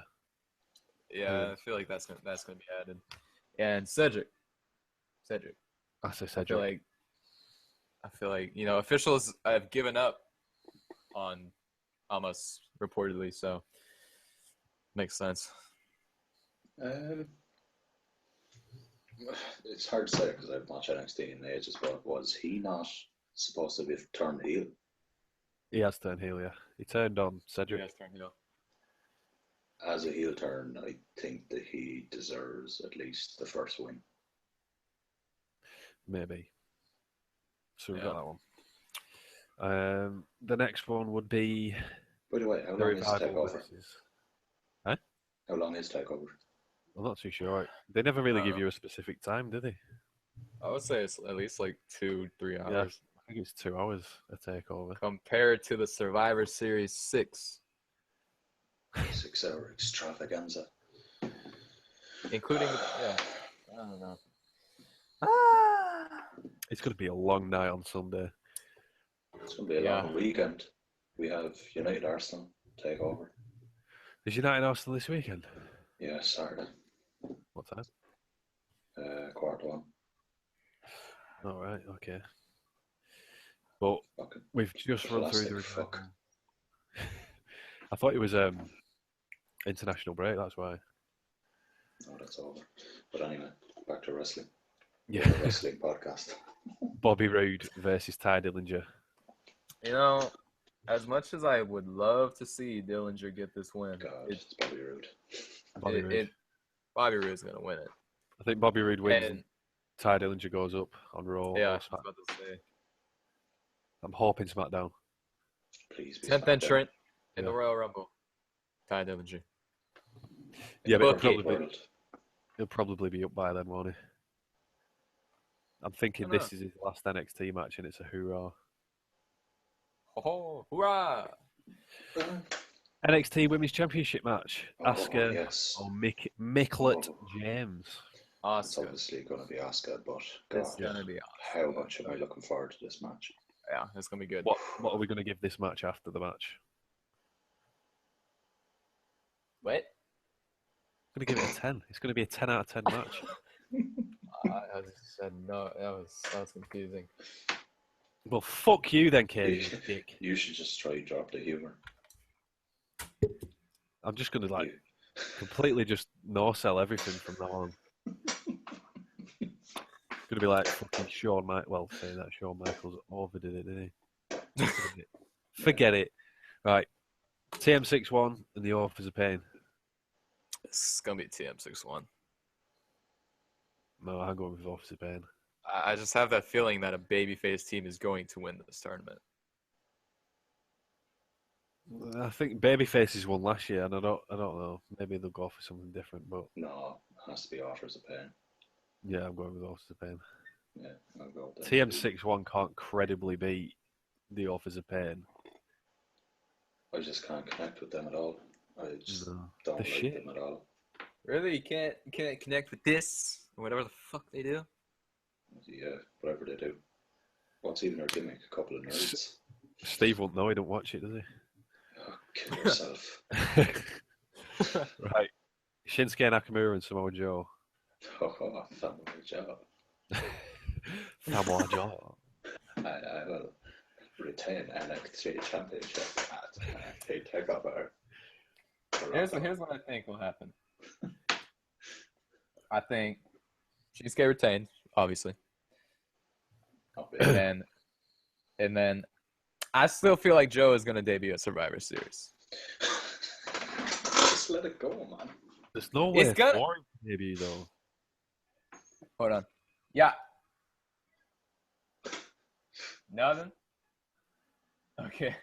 Yeah, I feel like that's gonna be added. And Cedric. I say I Cedric. feel like officials have given up on Almas reportedly, so makes sense. It's hard to say because I've watched NXT in ages, but was he not supposed to be turned heel? He has turned heel, yeah. He turned on Cedric. Yes, turn heel. As a heel turn, I think that he deserves at least the first win. Maybe. So we've Yeah. got that one. The next one would be By the way, how the long is Revival Takeover? versus... Huh? How long is Takeover? I'm not too sure. They never really I give don't you a specific time, do they? I would say it's at least like 2-3 Yeah. hours I think it's 2 hours a takeover. compared to the Survivor Series 6, 6 hour extravaganza. including I don't know. It's going to be a long night on Sunday. It's going to be a Yeah. long weekend. We have United Arsenal Takeover. Is United Arsenal this weekend? Yeah, Saturday, What time? 1:15. All right, okay. But Fucking we've just run through the classic Revival. fuck. I thought it was international break, that's why. now that's over. But anyway, back to wrestling. Yeah. We're a wrestling podcast. Bobby Roode versus Ty Dillinger. You know, as much as I would love to see Dillinger get this win, God, it's Bobby Roode. Bobby Roode's gonna win it. I think Bobby Roode wins and And Ty Dillinger goes up on Raw. yeah, I or was Smack. about to say I'm hoping SmackDown. Please be 10th SmackDown. entrant in Yeah. the Royal Rumble. Ty Dillinger. Yeah, but Book it. he'll probably be up by then, won't he? I'm thinking I don't this is his last NXT match and it's a hoorah. Oh, hoorah! NXT Women's Championship match. Asuka yes. or Micklet James. It's Oscar. obviously going to be Asuka, but It's God, gonna be how much am I looking forward to this match? Yeah, it's gonna be good. What are we going to give this match after the match? What? I'm going to give it a 10. It's going to be a 10 out of 10 match. I just said no. That was confusing. Well, fuck you then, Caden, you dick. You should just try and drop the humor. I'm just going to You- completely just no-sell everything from now on. It's going to be like fucking Shawn Michaels. Well, saying that Shawn Michaels overdid it, didn't he? Forget it. Right. TM61 and the Authors of Pain. It's gonna be TM61. No, I'm going with Authors of Pain. I just have that feeling that a babyface team is going to win this tournament. I think Babyfaces won last year, and I don't know. Maybe they'll go for something different, but No, it has to be Authors of Pain. yeah, I'm going with Authors of Pain. Yeah, I'll go with that. TM61 can't credibly beat the Authors of Pain. I just can't connect with them at all. I just No. don't The like shit. them at all. Really, you can't connect with this or whatever the fuck they do. Yeah, whatever they do. What's even their gimmick? A couple of nerds. Steve won't know. He don't watch it, does Oh, kill yourself. he? Right. Shinsuke Nakamura and Samoa Joe. Oh, Samoa Joe. Samoa Joe. I will retain NXT Championship at NXT TakeOver. Here's what I think will happen. I think Shinsuke retains, obviously, and then I still feel like Joe is gonna debut at Survivor Series. Just let it go, man. There's no way It's gonna- for him to debut, though. Hold on. Yeah. Nothing. Okay.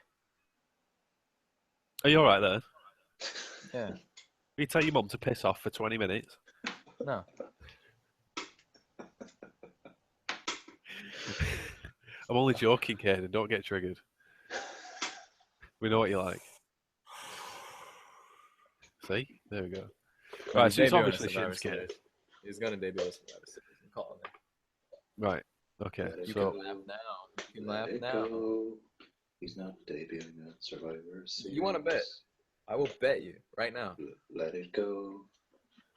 Are you alright there? Yeah. You tell your mum to piss off for 20 minutes? No. I'm only joking, Caden. Don't get triggered. We know what you like. See? There we go. Right, so it's obviously Shinsuke. He's gonna debut at Survivor Series. I'm calling it. Right. Okay. Let it You So can laugh now. You can Let laugh it now. go. He's not debuting at Survivor Series. You wanna bet? I will bet you right now. Let it go.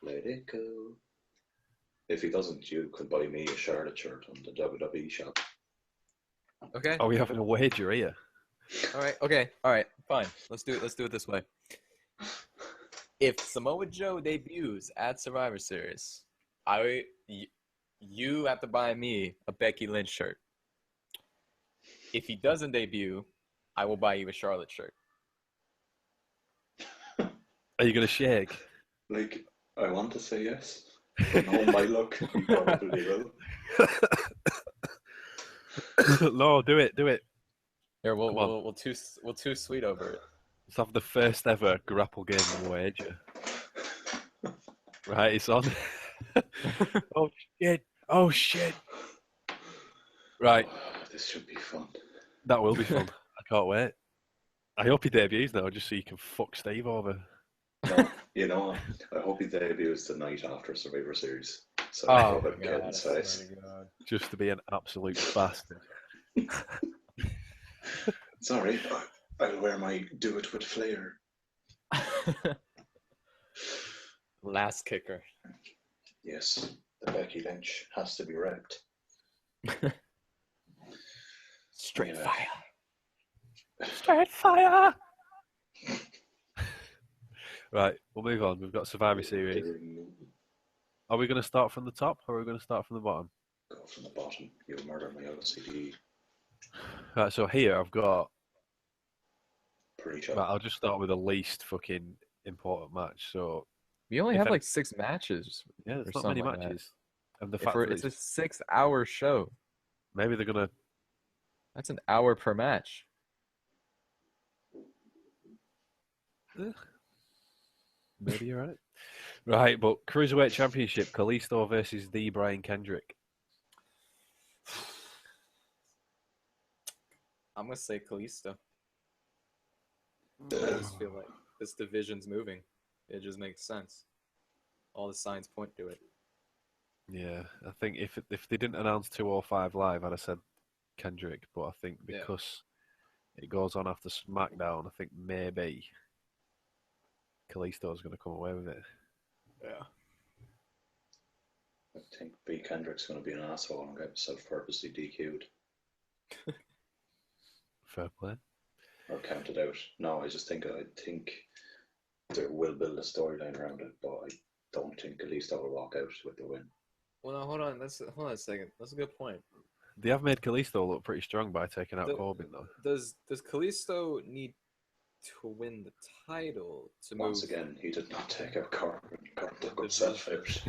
Let it go. If he doesn't, you could buy me a Charlotte shirt on the WWE shop. Okay. are we having a wager here? All right. Okay. All right. Fine. Let's do it. Let's do it this way. If Samoa Joe debuts at Survivor Series, you have to buy me a Becky Lynch shirt. If he doesn't debut, I will buy you a Charlotte shirt. Are you going to shake? Like, I want to say yes. No, my luck, you probably will. No, do it. Do it. Here, Come on. we'll too sweet over it. Let's have the first ever grapple game wager. Right, it's on. Oh, shit. Oh, shit. Right, This should be fun. that will be fun. I can't wait. I hope he debuts now just so you can fuck Steve over. No, you know what? I hope he debuts the night after Survivor Series. So Oh I'll my have god! I Caden's swear face. to God. Just to be an absolute bastard. Sorry, I'll wear my Do It With Flair. Last kicker. Yes, the Becky Lynch has to be wrapped. Straight Yeah. fire. Straight fire! Right, we'll move on. We've got Survivor Series. Are we going to start from the top or are we going to start from the bottom? Go from the bottom. You murder my OCD. Right, so here I've got. Pre-show. Right, I'll just start with the least fucking important match. So We only If have any- like 6 matches. yeah, or there's not many something like that. matches, and the If fact we're, that it's a 6-hour show. maybe they're gonna. That's an hour per match. Maybe you're right. Right, but Cruiserweight Championship, Kalisto versus the Brian Kendrick. I'm gonna say Kalisto. I just feel like this division's moving. It just makes sense. All the signs point to it. Yeah, I think if they didn't announce 205 live, I'd have said Kendrick. But I think Yeah. because it goes on after SmackDown, I think maybe Kalisto's going to come away with it. Yeah. I think B. Kendrick's going to be an asshole and get himself purposely DQ'd Fair play. or counted out. No, I think they will build a storyline around it, but I don't think Kalisto will walk out with the win. Well, no, hold on a second. That's a good point. They have made Kalisto look pretty strong by taking out The- Corbin, though. Does Kalisto need to win the title to move? Once again, he did not take out Corbin. Corbin took himself out.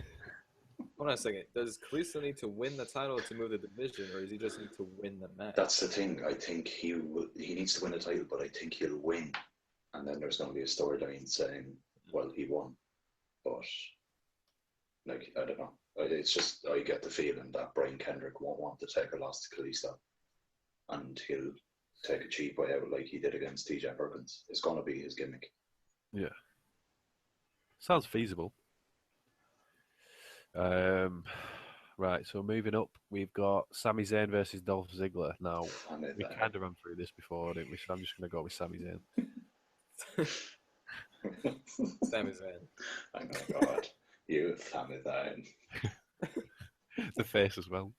Hold on a second. Does Kalisto need to win the title to move the division, or does he just need to win the match? That's the thing. I think he needs to win the title, but I think he'll win. And then there's going to be a storyline saying, well, he won. But, like, I don't know. It's just, I get the feeling that Brian Kendrick won't want to take a loss to Kalisto. And he'll take a cheap way out like he did against TJ Perkins. It's going to be his gimmick. Yeah. Sounds feasible. Right, so moving up, we've got Sami Zayn versus Dolph Ziggler. Now, we kind of ran through this before, didn't we? So I'm just going to go with Sami Zayn. Sami Zayn. I'm going to go at you, Sami Zayn. The face as well.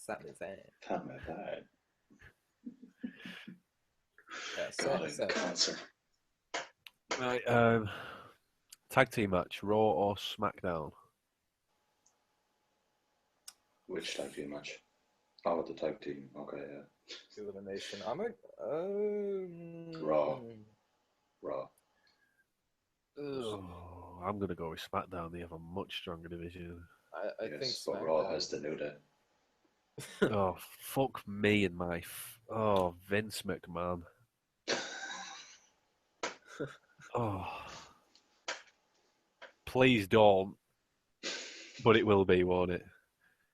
Sami Zayn. Sami Zayn. Yeah, God, Sami Zayn. cancer. Right, tag team match, Raw or SmackDown? Which tag team match? Oh, the tag team. Okay, yeah. Elimination. I'm a Raw. Raw. Oh, I'm going to go with SmackDown. They have a much stronger division. I think Yes, but Raw SmackDown. has the New Day. Oh, fuck me and my... Oh, Vince McMahon. Oh. Please don't. But it will be, won't it?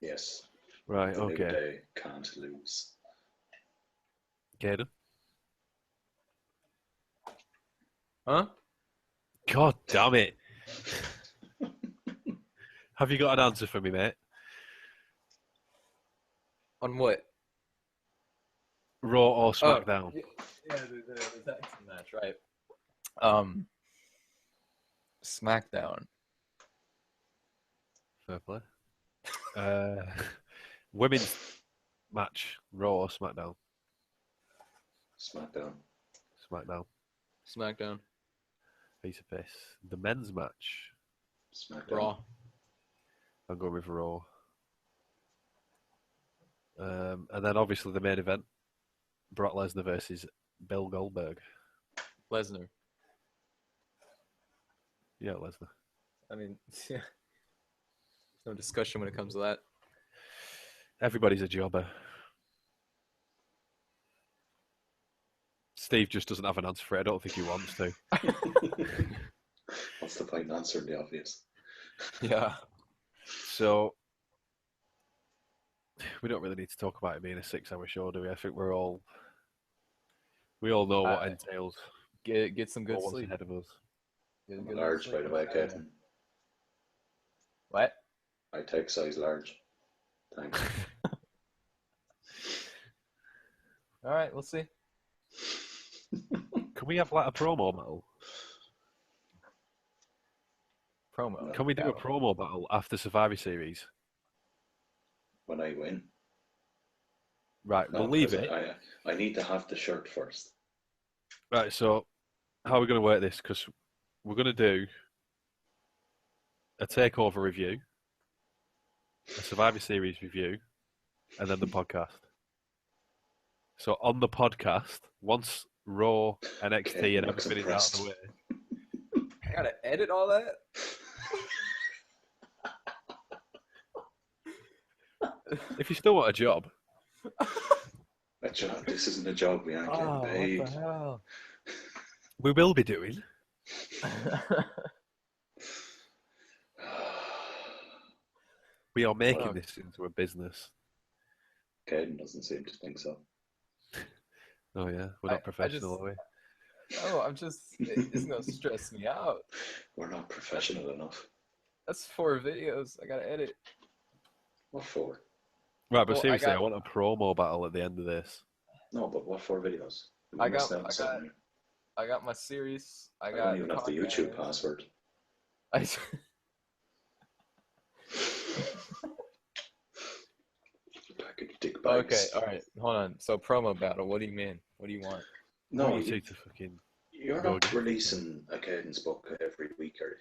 Yes. Right, The New okay. Day can't lose. Caden? Huh? God damn it. Have you got an answer for me, mate? On what? Raw or SmackDown? Yeah, the tag team match, right? SmackDown. Fair play. Women's match, Raw or SmackDown? SmackDown. SmackDown. SmackDown. Piece of piss. The men's match, SmackDown. Raw. I'm going with Raw. And then obviously the main event, Brock Lesnar versus Bill Goldberg. Lesnar. Yeah, Lesnar. I mean, yeah. There's no discussion when it comes to that. Everybody's a jobber. Steve just doesn't have an answer for it. I don't think he wants to. What's the point in answering the obvious? Yeah. So we don't really need to talk about it being a 6-hour show, do we? I think we all know what entails. Get some good What what's sleep. ahead of us. Get a I'm good large, sleep. by the way, Caden. What? I take size large. Thanks. All right, we'll see. Can we have like a promo battle? Promo. Can we do a promo battle after Survivor Series? When I win. Right, No, we'll leave 'cause it. I need to have the shirt first. Right, so how are we going to work this? Because we're going to do a takeover review, a Survivor Series review, and then the podcast. So on the podcast, once Raw, NXT, Caden and looks everything is out of the impressed. way, I gotta edit all that. if you still want a job, A job. This isn't a job. We aren't getting paid. what the hell? We will be doing. We are making Wow. this into a business. Caden doesn't seem to think so. Oh yeah, we're not professional, are we? No, I'm just. It's gonna stress me out. We're not professional enough. That's 4 videos I gotta edit. What for? Right, but Well, I seriously, I got- want a promo battle at the end of this. No, but what for videos? We I missed got- out on I something. I got my series. I got don't even have the YouTube podcast. password. I, Package dick okay, bags. all right, hold on. So promo battle. What do you mean? What do you want? I No, want you two to fucking. you're go not against releasing a Caden's book every week, are you?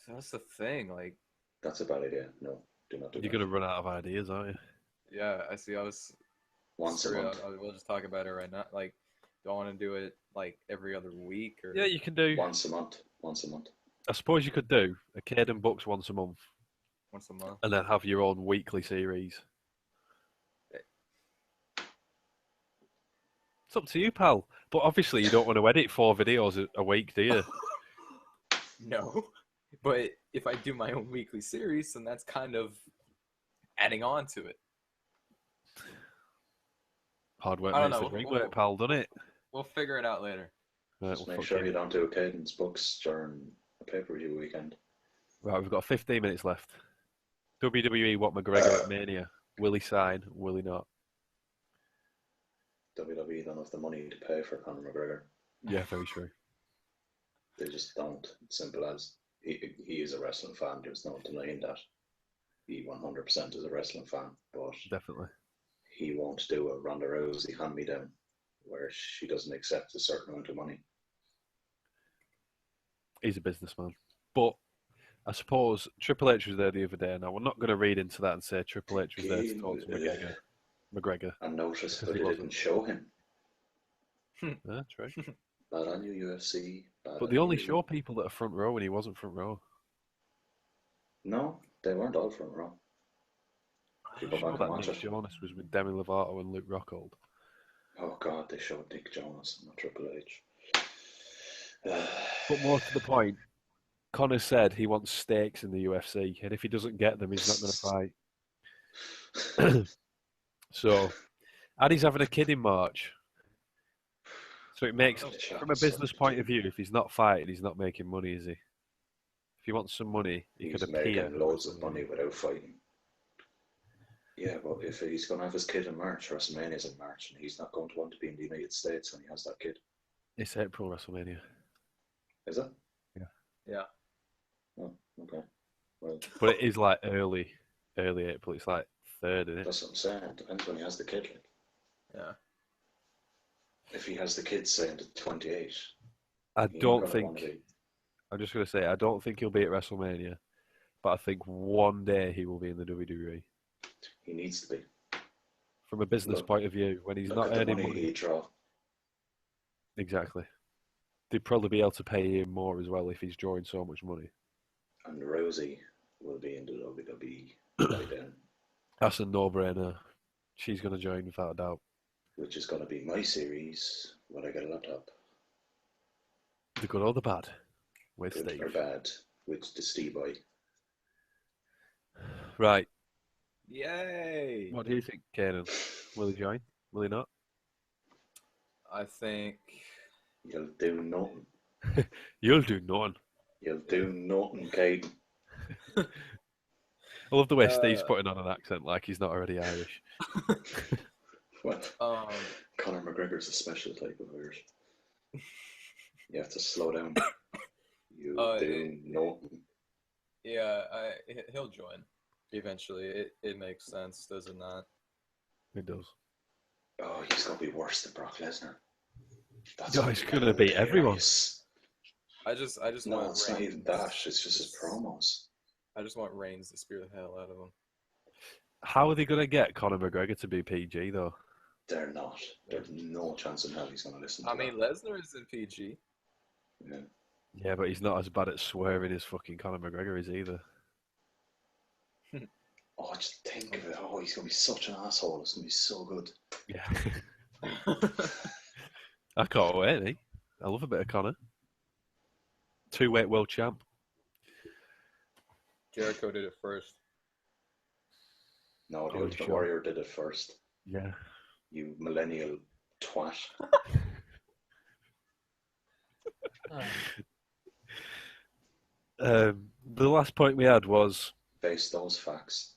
So that's the thing. Like, That's a bad idea. No, do not do You're that. gonna run out of ideas, aren't you? yeah, I see. I was Once a screw it, month. we'll just talk about it right now. Like, do I want to do it like every other week or? Yeah, you can do. Once a month. Once a month. I suppose you could do a Caden books once a month, Once a month. and then have your own weekly series. It's up to you, pal. But obviously, you don't want to edit 4 videos a week, do you? No, but if I do my own weekly series, then that's kind of adding on to it. Hard work I don't makes know. the dream We'll- work, pal, doesn't it? We'll figure it out later. Right, Just well, make fuck sure it. you don't do a Caden's books during a pay-per-view weekend. Right, we've got 15 minutes left. WWE want McGregor at Mania. Will he sign? Will he not? WWE don't have the money to pay for Conor McGregor. Yeah, very true. They just don't. Simple as. He is a wrestling fan. There's no denying that. He 100% is a wrestling fan, but Definitely. he won't do a Ronda Rousey hand-me-down where she doesn't accept a certain amount of money. He's a businessman. But I suppose Triple H was there the other day. Now, we're not going to read into that and say Triple H was there to talk to McGregor. And notice Because that he they wasn't. didn't show him. That's right. Bad on you, UFC. Bad But on they only you. show people that are front row and he wasn't front row. No, they weren't all front row. If you I'm go sure back that and watch Nick it. Jonas was with Demi Lovato and Luke Rockhold. Oh God, they showed Nick Jonas, not Triple H. But more to the point, Conor said he wants stakes in the UFC, and if he doesn't get them, he's not going to fight. So, and he's having a kid in March. So it makes, from a business point of view, if he's not fighting, he's not making money, is he? If he wants some money, he He's could appear. making loads of money without fighting. Yeah, but if he's going to have his kid in March, WrestleMania's in March, and he's not going to want to be in the United States when he has that kid. It's April WrestleMania. Is it? Yeah. Oh, okay. Well, But it is like early April. It's like 3rd, isn't it? that's what I'm saying. It depends when he has the kid. Like. Yeah. If he has the kid, say, into 28, I he ain't don't gonna think, wanna be- I'm just going to say, I don't think he'll be at WrestleMania, but I think one day he will be in the WWE. he needs to be. From a business Look- point of view, when he's Look not at the earning money money. he draw. Exactly. They'd probably be able to pay him more as well if he's drawing so much money. And Rosie will be in the WWE by then, That's a no-brainer. She's going to join without a doubt. which is going to be my series when I get a laptop. The good or the bad with Good Steve. or bad, with the Steve boy. Right. Yay! What do you think, Caden? Will he join? Will he not? I think. You'll do nothing. You'll do none. You'll do nothing, Caden. I love the way Steve's putting on an accent like he's not already Irish. Well, Um. Conor McGregor's a special type of Irish. You have to slow down. You do nothing. Yeah. He'll join eventually. It makes sense, does it not? It does. Oh, he's going to be worse than Brock Lesnar. Oh, he's gonna beat everyone. I just No, want it's not even Reigns. that. It's just his promos. I just want Reigns to spear the hell out of him. How are they going to get Conor McGregor to be PG though? They're not. There's no chance in hell he's going to listen to I mean, that. Lesnar is in PG. Yeah. Yeah, but he's not as bad at swearing as fucking Conor McGregor is either. Oh, just think of it. Oh, he's going to be such an asshole. It's going to be so good. Yeah. I can't wait, eh? I love a bit of Conor. 2-weight world champ. Jericho did it first. No, the Oh, you Ultimate sure? Warrior did it first. Yeah. You millennial twat. The last point we had was, Face those facts.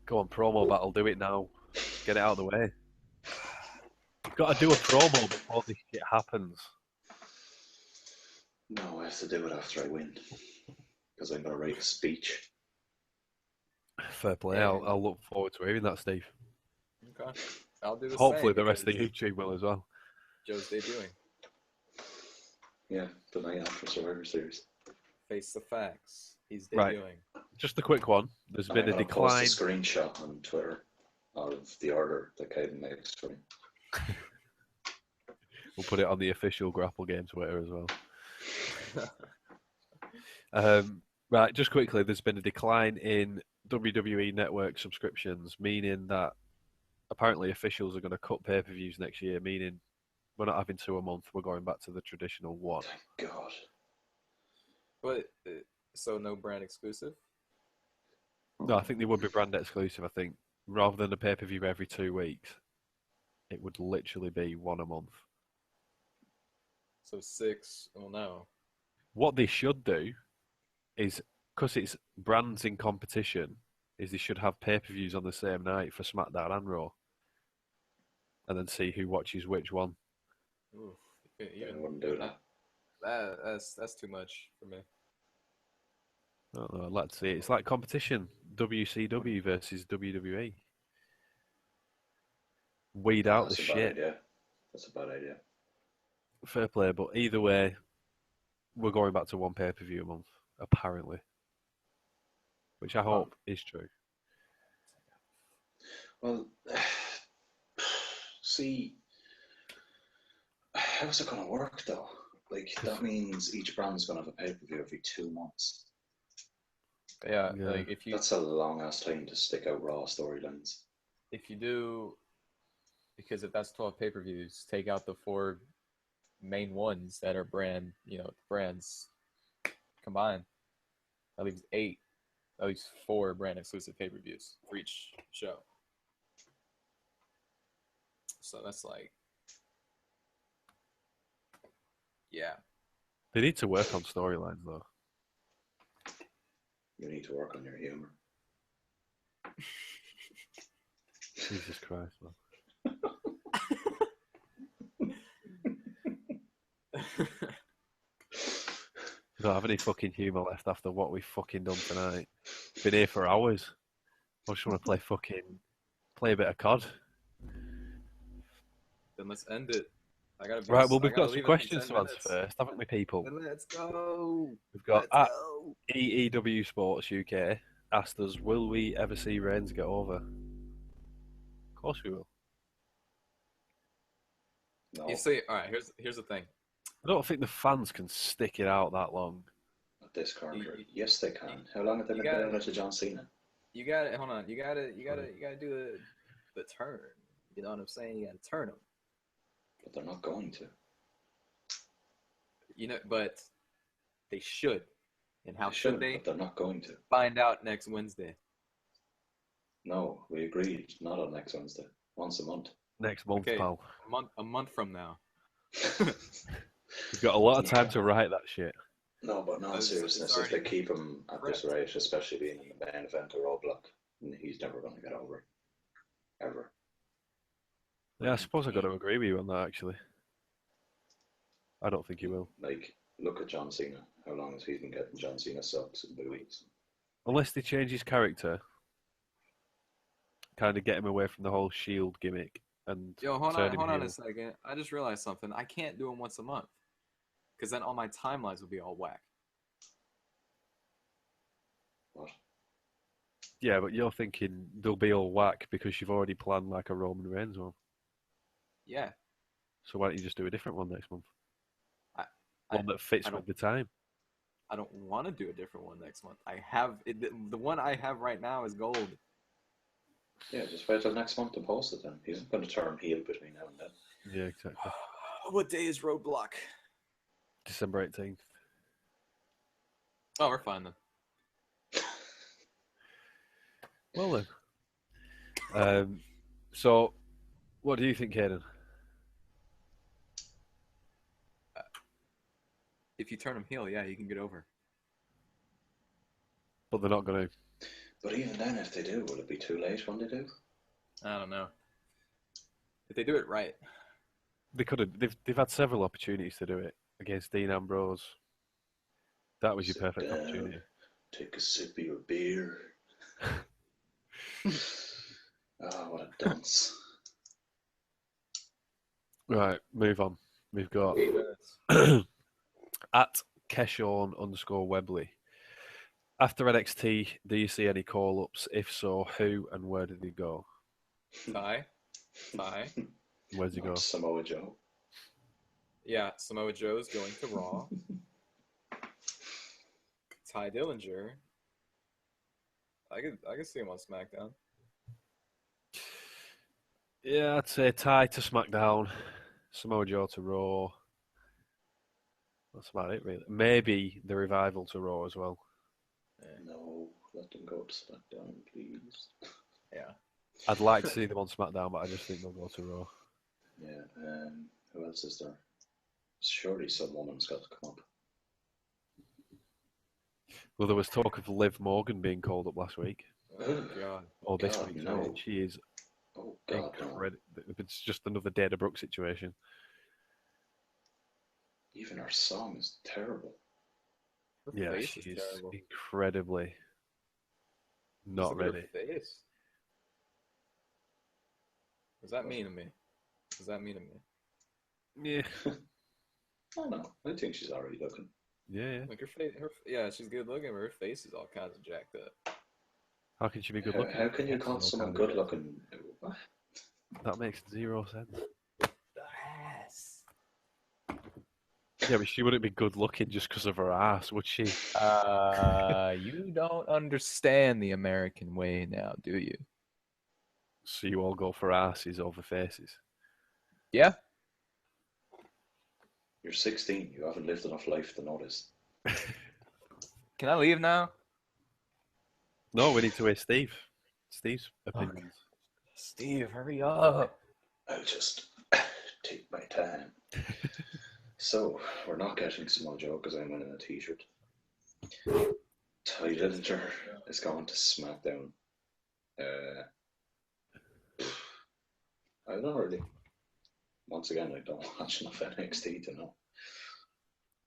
go on, promo battle, do it now. Get it out of the way. You've got to do a promo before this shit happens. No, I have to do it after I win. Because I'm going to write a speech. Fair play. I'll look forward to hearing that, Steve. Okay. I'll do the Hopefully same the rest of the because YouTube will as well. Joe's debuting. Yeah, the night after Survivor Series. Face the facts. He's Right. debuting. Just a quick one. There's been a I'm going to decline. post a screenshot on Twitter of the order that Caden makes for me. We'll put it on the official Grapple Game Twitter as well. Right, just quickly, there's been a decline in WWE Network subscriptions, meaning that apparently officials are going to cut pay-per-views next year, meaning we're not having 2 a month, we're going back to the traditional 1. Thank God. But so no brand exclusive. No, I think they would be brand exclusive, I think. Rather than a pay-per-view every 2 weeks, it would literally be 1 a month. So 6. Oh no. What they should do is, because it's brands in competition, is they should have pay-per-views on the same night for SmackDown and Raw. And then see who watches which one. Oof. I wouldn't do that. That's too much for me. I don't know, I'd like to see it. It's like competition. WCW versus WWE. Weed out the That's a bad shit. idea. That's a bad idea. Fair play, but either way, we're going back to 1 pay-per-view a month, apparently. Which I hope is true. Well, see, how's it going to work though? Like, that means each brand's going to have a pay-per-view every 2 months. Yeah, Yeah. like if you That's a long ass time to stick out Raw storylines. if you do, because if that's 12 pay-per-views, take out the 4 main ones that are brands combined. That leaves 8. At least 4 brand exclusive pay-per-views for each show. So that's like, yeah. They need to work on storylines, though. You need to work on your humor. Jesus Christ, man. I don't have any fucking humour left after what we've fucking done tonight. Been here for hours. I just want to play a bit of COD. Then let's end it. Right, well, we've got some questions to answer first, haven't we, people? Then let's go. We've got at EEW Sports UK asked us, will we ever see Reigns get over? Of course we will. No, You see, all right. Here's the thing. I don't think the fans can stick it out that long. at this corner. Yes, they can. How long have they been doing it to John Cena? You got to hold on. You got to do the turn. You know what I'm saying? You got to turn them. But they're not going to. You know, but they should. And how They should they? But they're not going to. Find out next Wednesday. No, we agreed. Not on next Wednesday. Once a month. Next month, Okay, pal. a month from now. We've got a lot of time to write that shit. No, but no It's seriousness. If they keep him at this correct. rate, especially being in the main event or Roadblock, he's never going to get over it. Ever. Yeah, I suppose I've got to agree with you on that, actually. I don't think he will. Like, look at John Cena. How long has he been getting John Cena sucks and booties? Unless they change his character, kind of get him away from the whole Shield gimmick and Yo, hold turn on him a heel. second. I just realized something. I can't do them once a month. Because then all my timelines will be all whack. What? Yeah, but you're thinking they'll be all whack because you've already planned like a Roman Reigns one. Yeah. So why don't you just do a different one next month? I One that fits I don't- with the time. I don't want to do a different one next month. I have it, the one I have right now is gold. Yeah, just wait till next month to post it then. He's going to turn heel between now and then. Yeah, exactly. What day is Roadblock? December 18th. Oh, we're fine then. Well then. So, what do you think, Caden? If you turn him heel, yeah, you can get over. But they're not going to. But even then, if they do, will it be too late when they do? I don't know. If they do it right. They could have. They've had several opportunities to do it against Dean Ambrose. That was your Sit perfect down, opportunity. Take a sip of your beer. Ah, what a dunce. Right, move on. We've got 8 minutes. at Keshawn_Webley. After NXT, do you see any call-ups? If so, who and where did they go? Ty. Where's he go? Not Samoa Joe. Yeah, Samoa Joe's going to Raw. Ty Dillinger. I could see him on SmackDown. Yeah, I'd say Ty to SmackDown, Samoa Joe to Raw. That's about it, really. Maybe the Revival to Raw as well. No, let them go to SmackDown, please. Yeah. I'd like to see them on SmackDown, but I just think they'll go to Raw. Yeah, who else is there? Surely some woman's got to come up. Well, there was talk of Liv Morgan being called up last week. Oh, God. Or this God, week. no. Sorry. She is Oh, God, no. incredible. It's just another Dana Brooke situation. Even her song is terrible. Her Yeah, face she is is terrible. incredibly Just not look at her ready. face. What does that mean to me? What does that mean to me? Yeah, I don't know. I think she's already looking. yeah. Like her face, yeah, she's good looking, but her face is all kinds of jacked up. How can she be good How, looking? how can you Yes, call it's all someone kind of- good looking? What? That makes zero sense. Yes. Yeah, but she wouldn't be good looking just because of her ass, would she? You don't understand the American way now, do you? So you all go for asses over faces. Yeah. You're 16. You haven't lived enough life to notice. Can I leave now? No, we need to hear Steve. Steve's opinions. Steve, hurry up. I'll just take my time. So, we're not getting Samoa Joe because I'm wearing a t-shirt. Ty Dillinger is going to SmackDown. I don't know really. Once again, I don't watch enough NXT to know.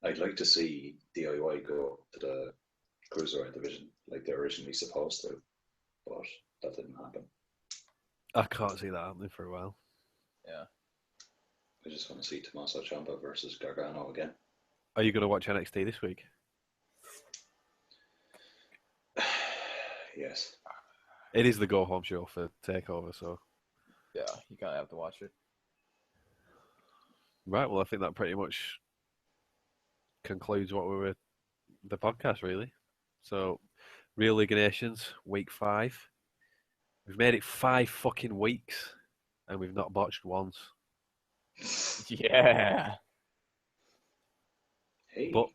I'd like to see DIY go to the Cruiserweight division like they were originally supposed to, but that didn't happen. I can't see that happening for a while. Yeah. I just want to see Tommaso Ciampa versus Gargano again. Are you going to watch NXT this week? Yes. It is the go-home show for TakeOver, so... Yeah, you kind of have to watch it. Right, well, I think that pretty much concludes what we were... the podcast, really. So, Real League of Nations, week 5. We've made it 5 fucking weeks, and we've not botched once. Yeah. Hey, But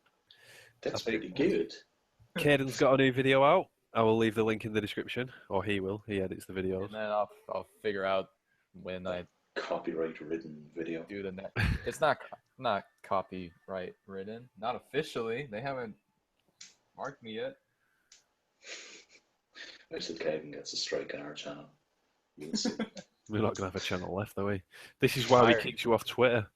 that's I think- pretty good. Caden's got a new video out. I will leave the link in the description, or he will. He edits the And videos. then I'll figure out when I Copyright-ridden video. do the next. It's not copyright written. Not officially. They haven't marked me yet. I said Caden gets a strike on our channel. You'll see. We're not going to have a channel left, are we? This is why we Fired. kicked you off Twitter.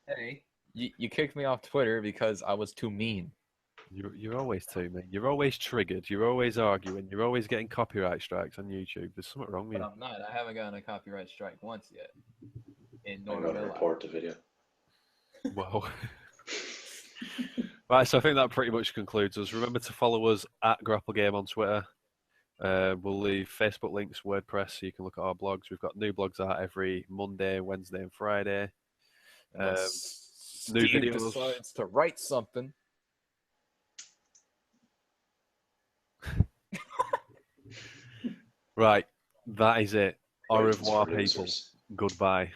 Hey, you kicked me off Twitter because I was too mean. You're always too mean. You're always triggered. You're always arguing. You're always getting copyright strikes on YouTube. There's something wrong with But you. I'm not. I haven't gotten a copyright strike once yet. And I'm nor going to will I. report the video. Wow. Right, so I think that pretty much concludes us. Remember to follow us at grplgme on Twitter. We'll leave Facebook links, WordPress, so you can look at our blogs. We've got new blogs out every Monday, Wednesday, and Friday. New Steve videos. decides to write something. Right, that is it. Au Ratings revoir, for people. losers. Goodbye.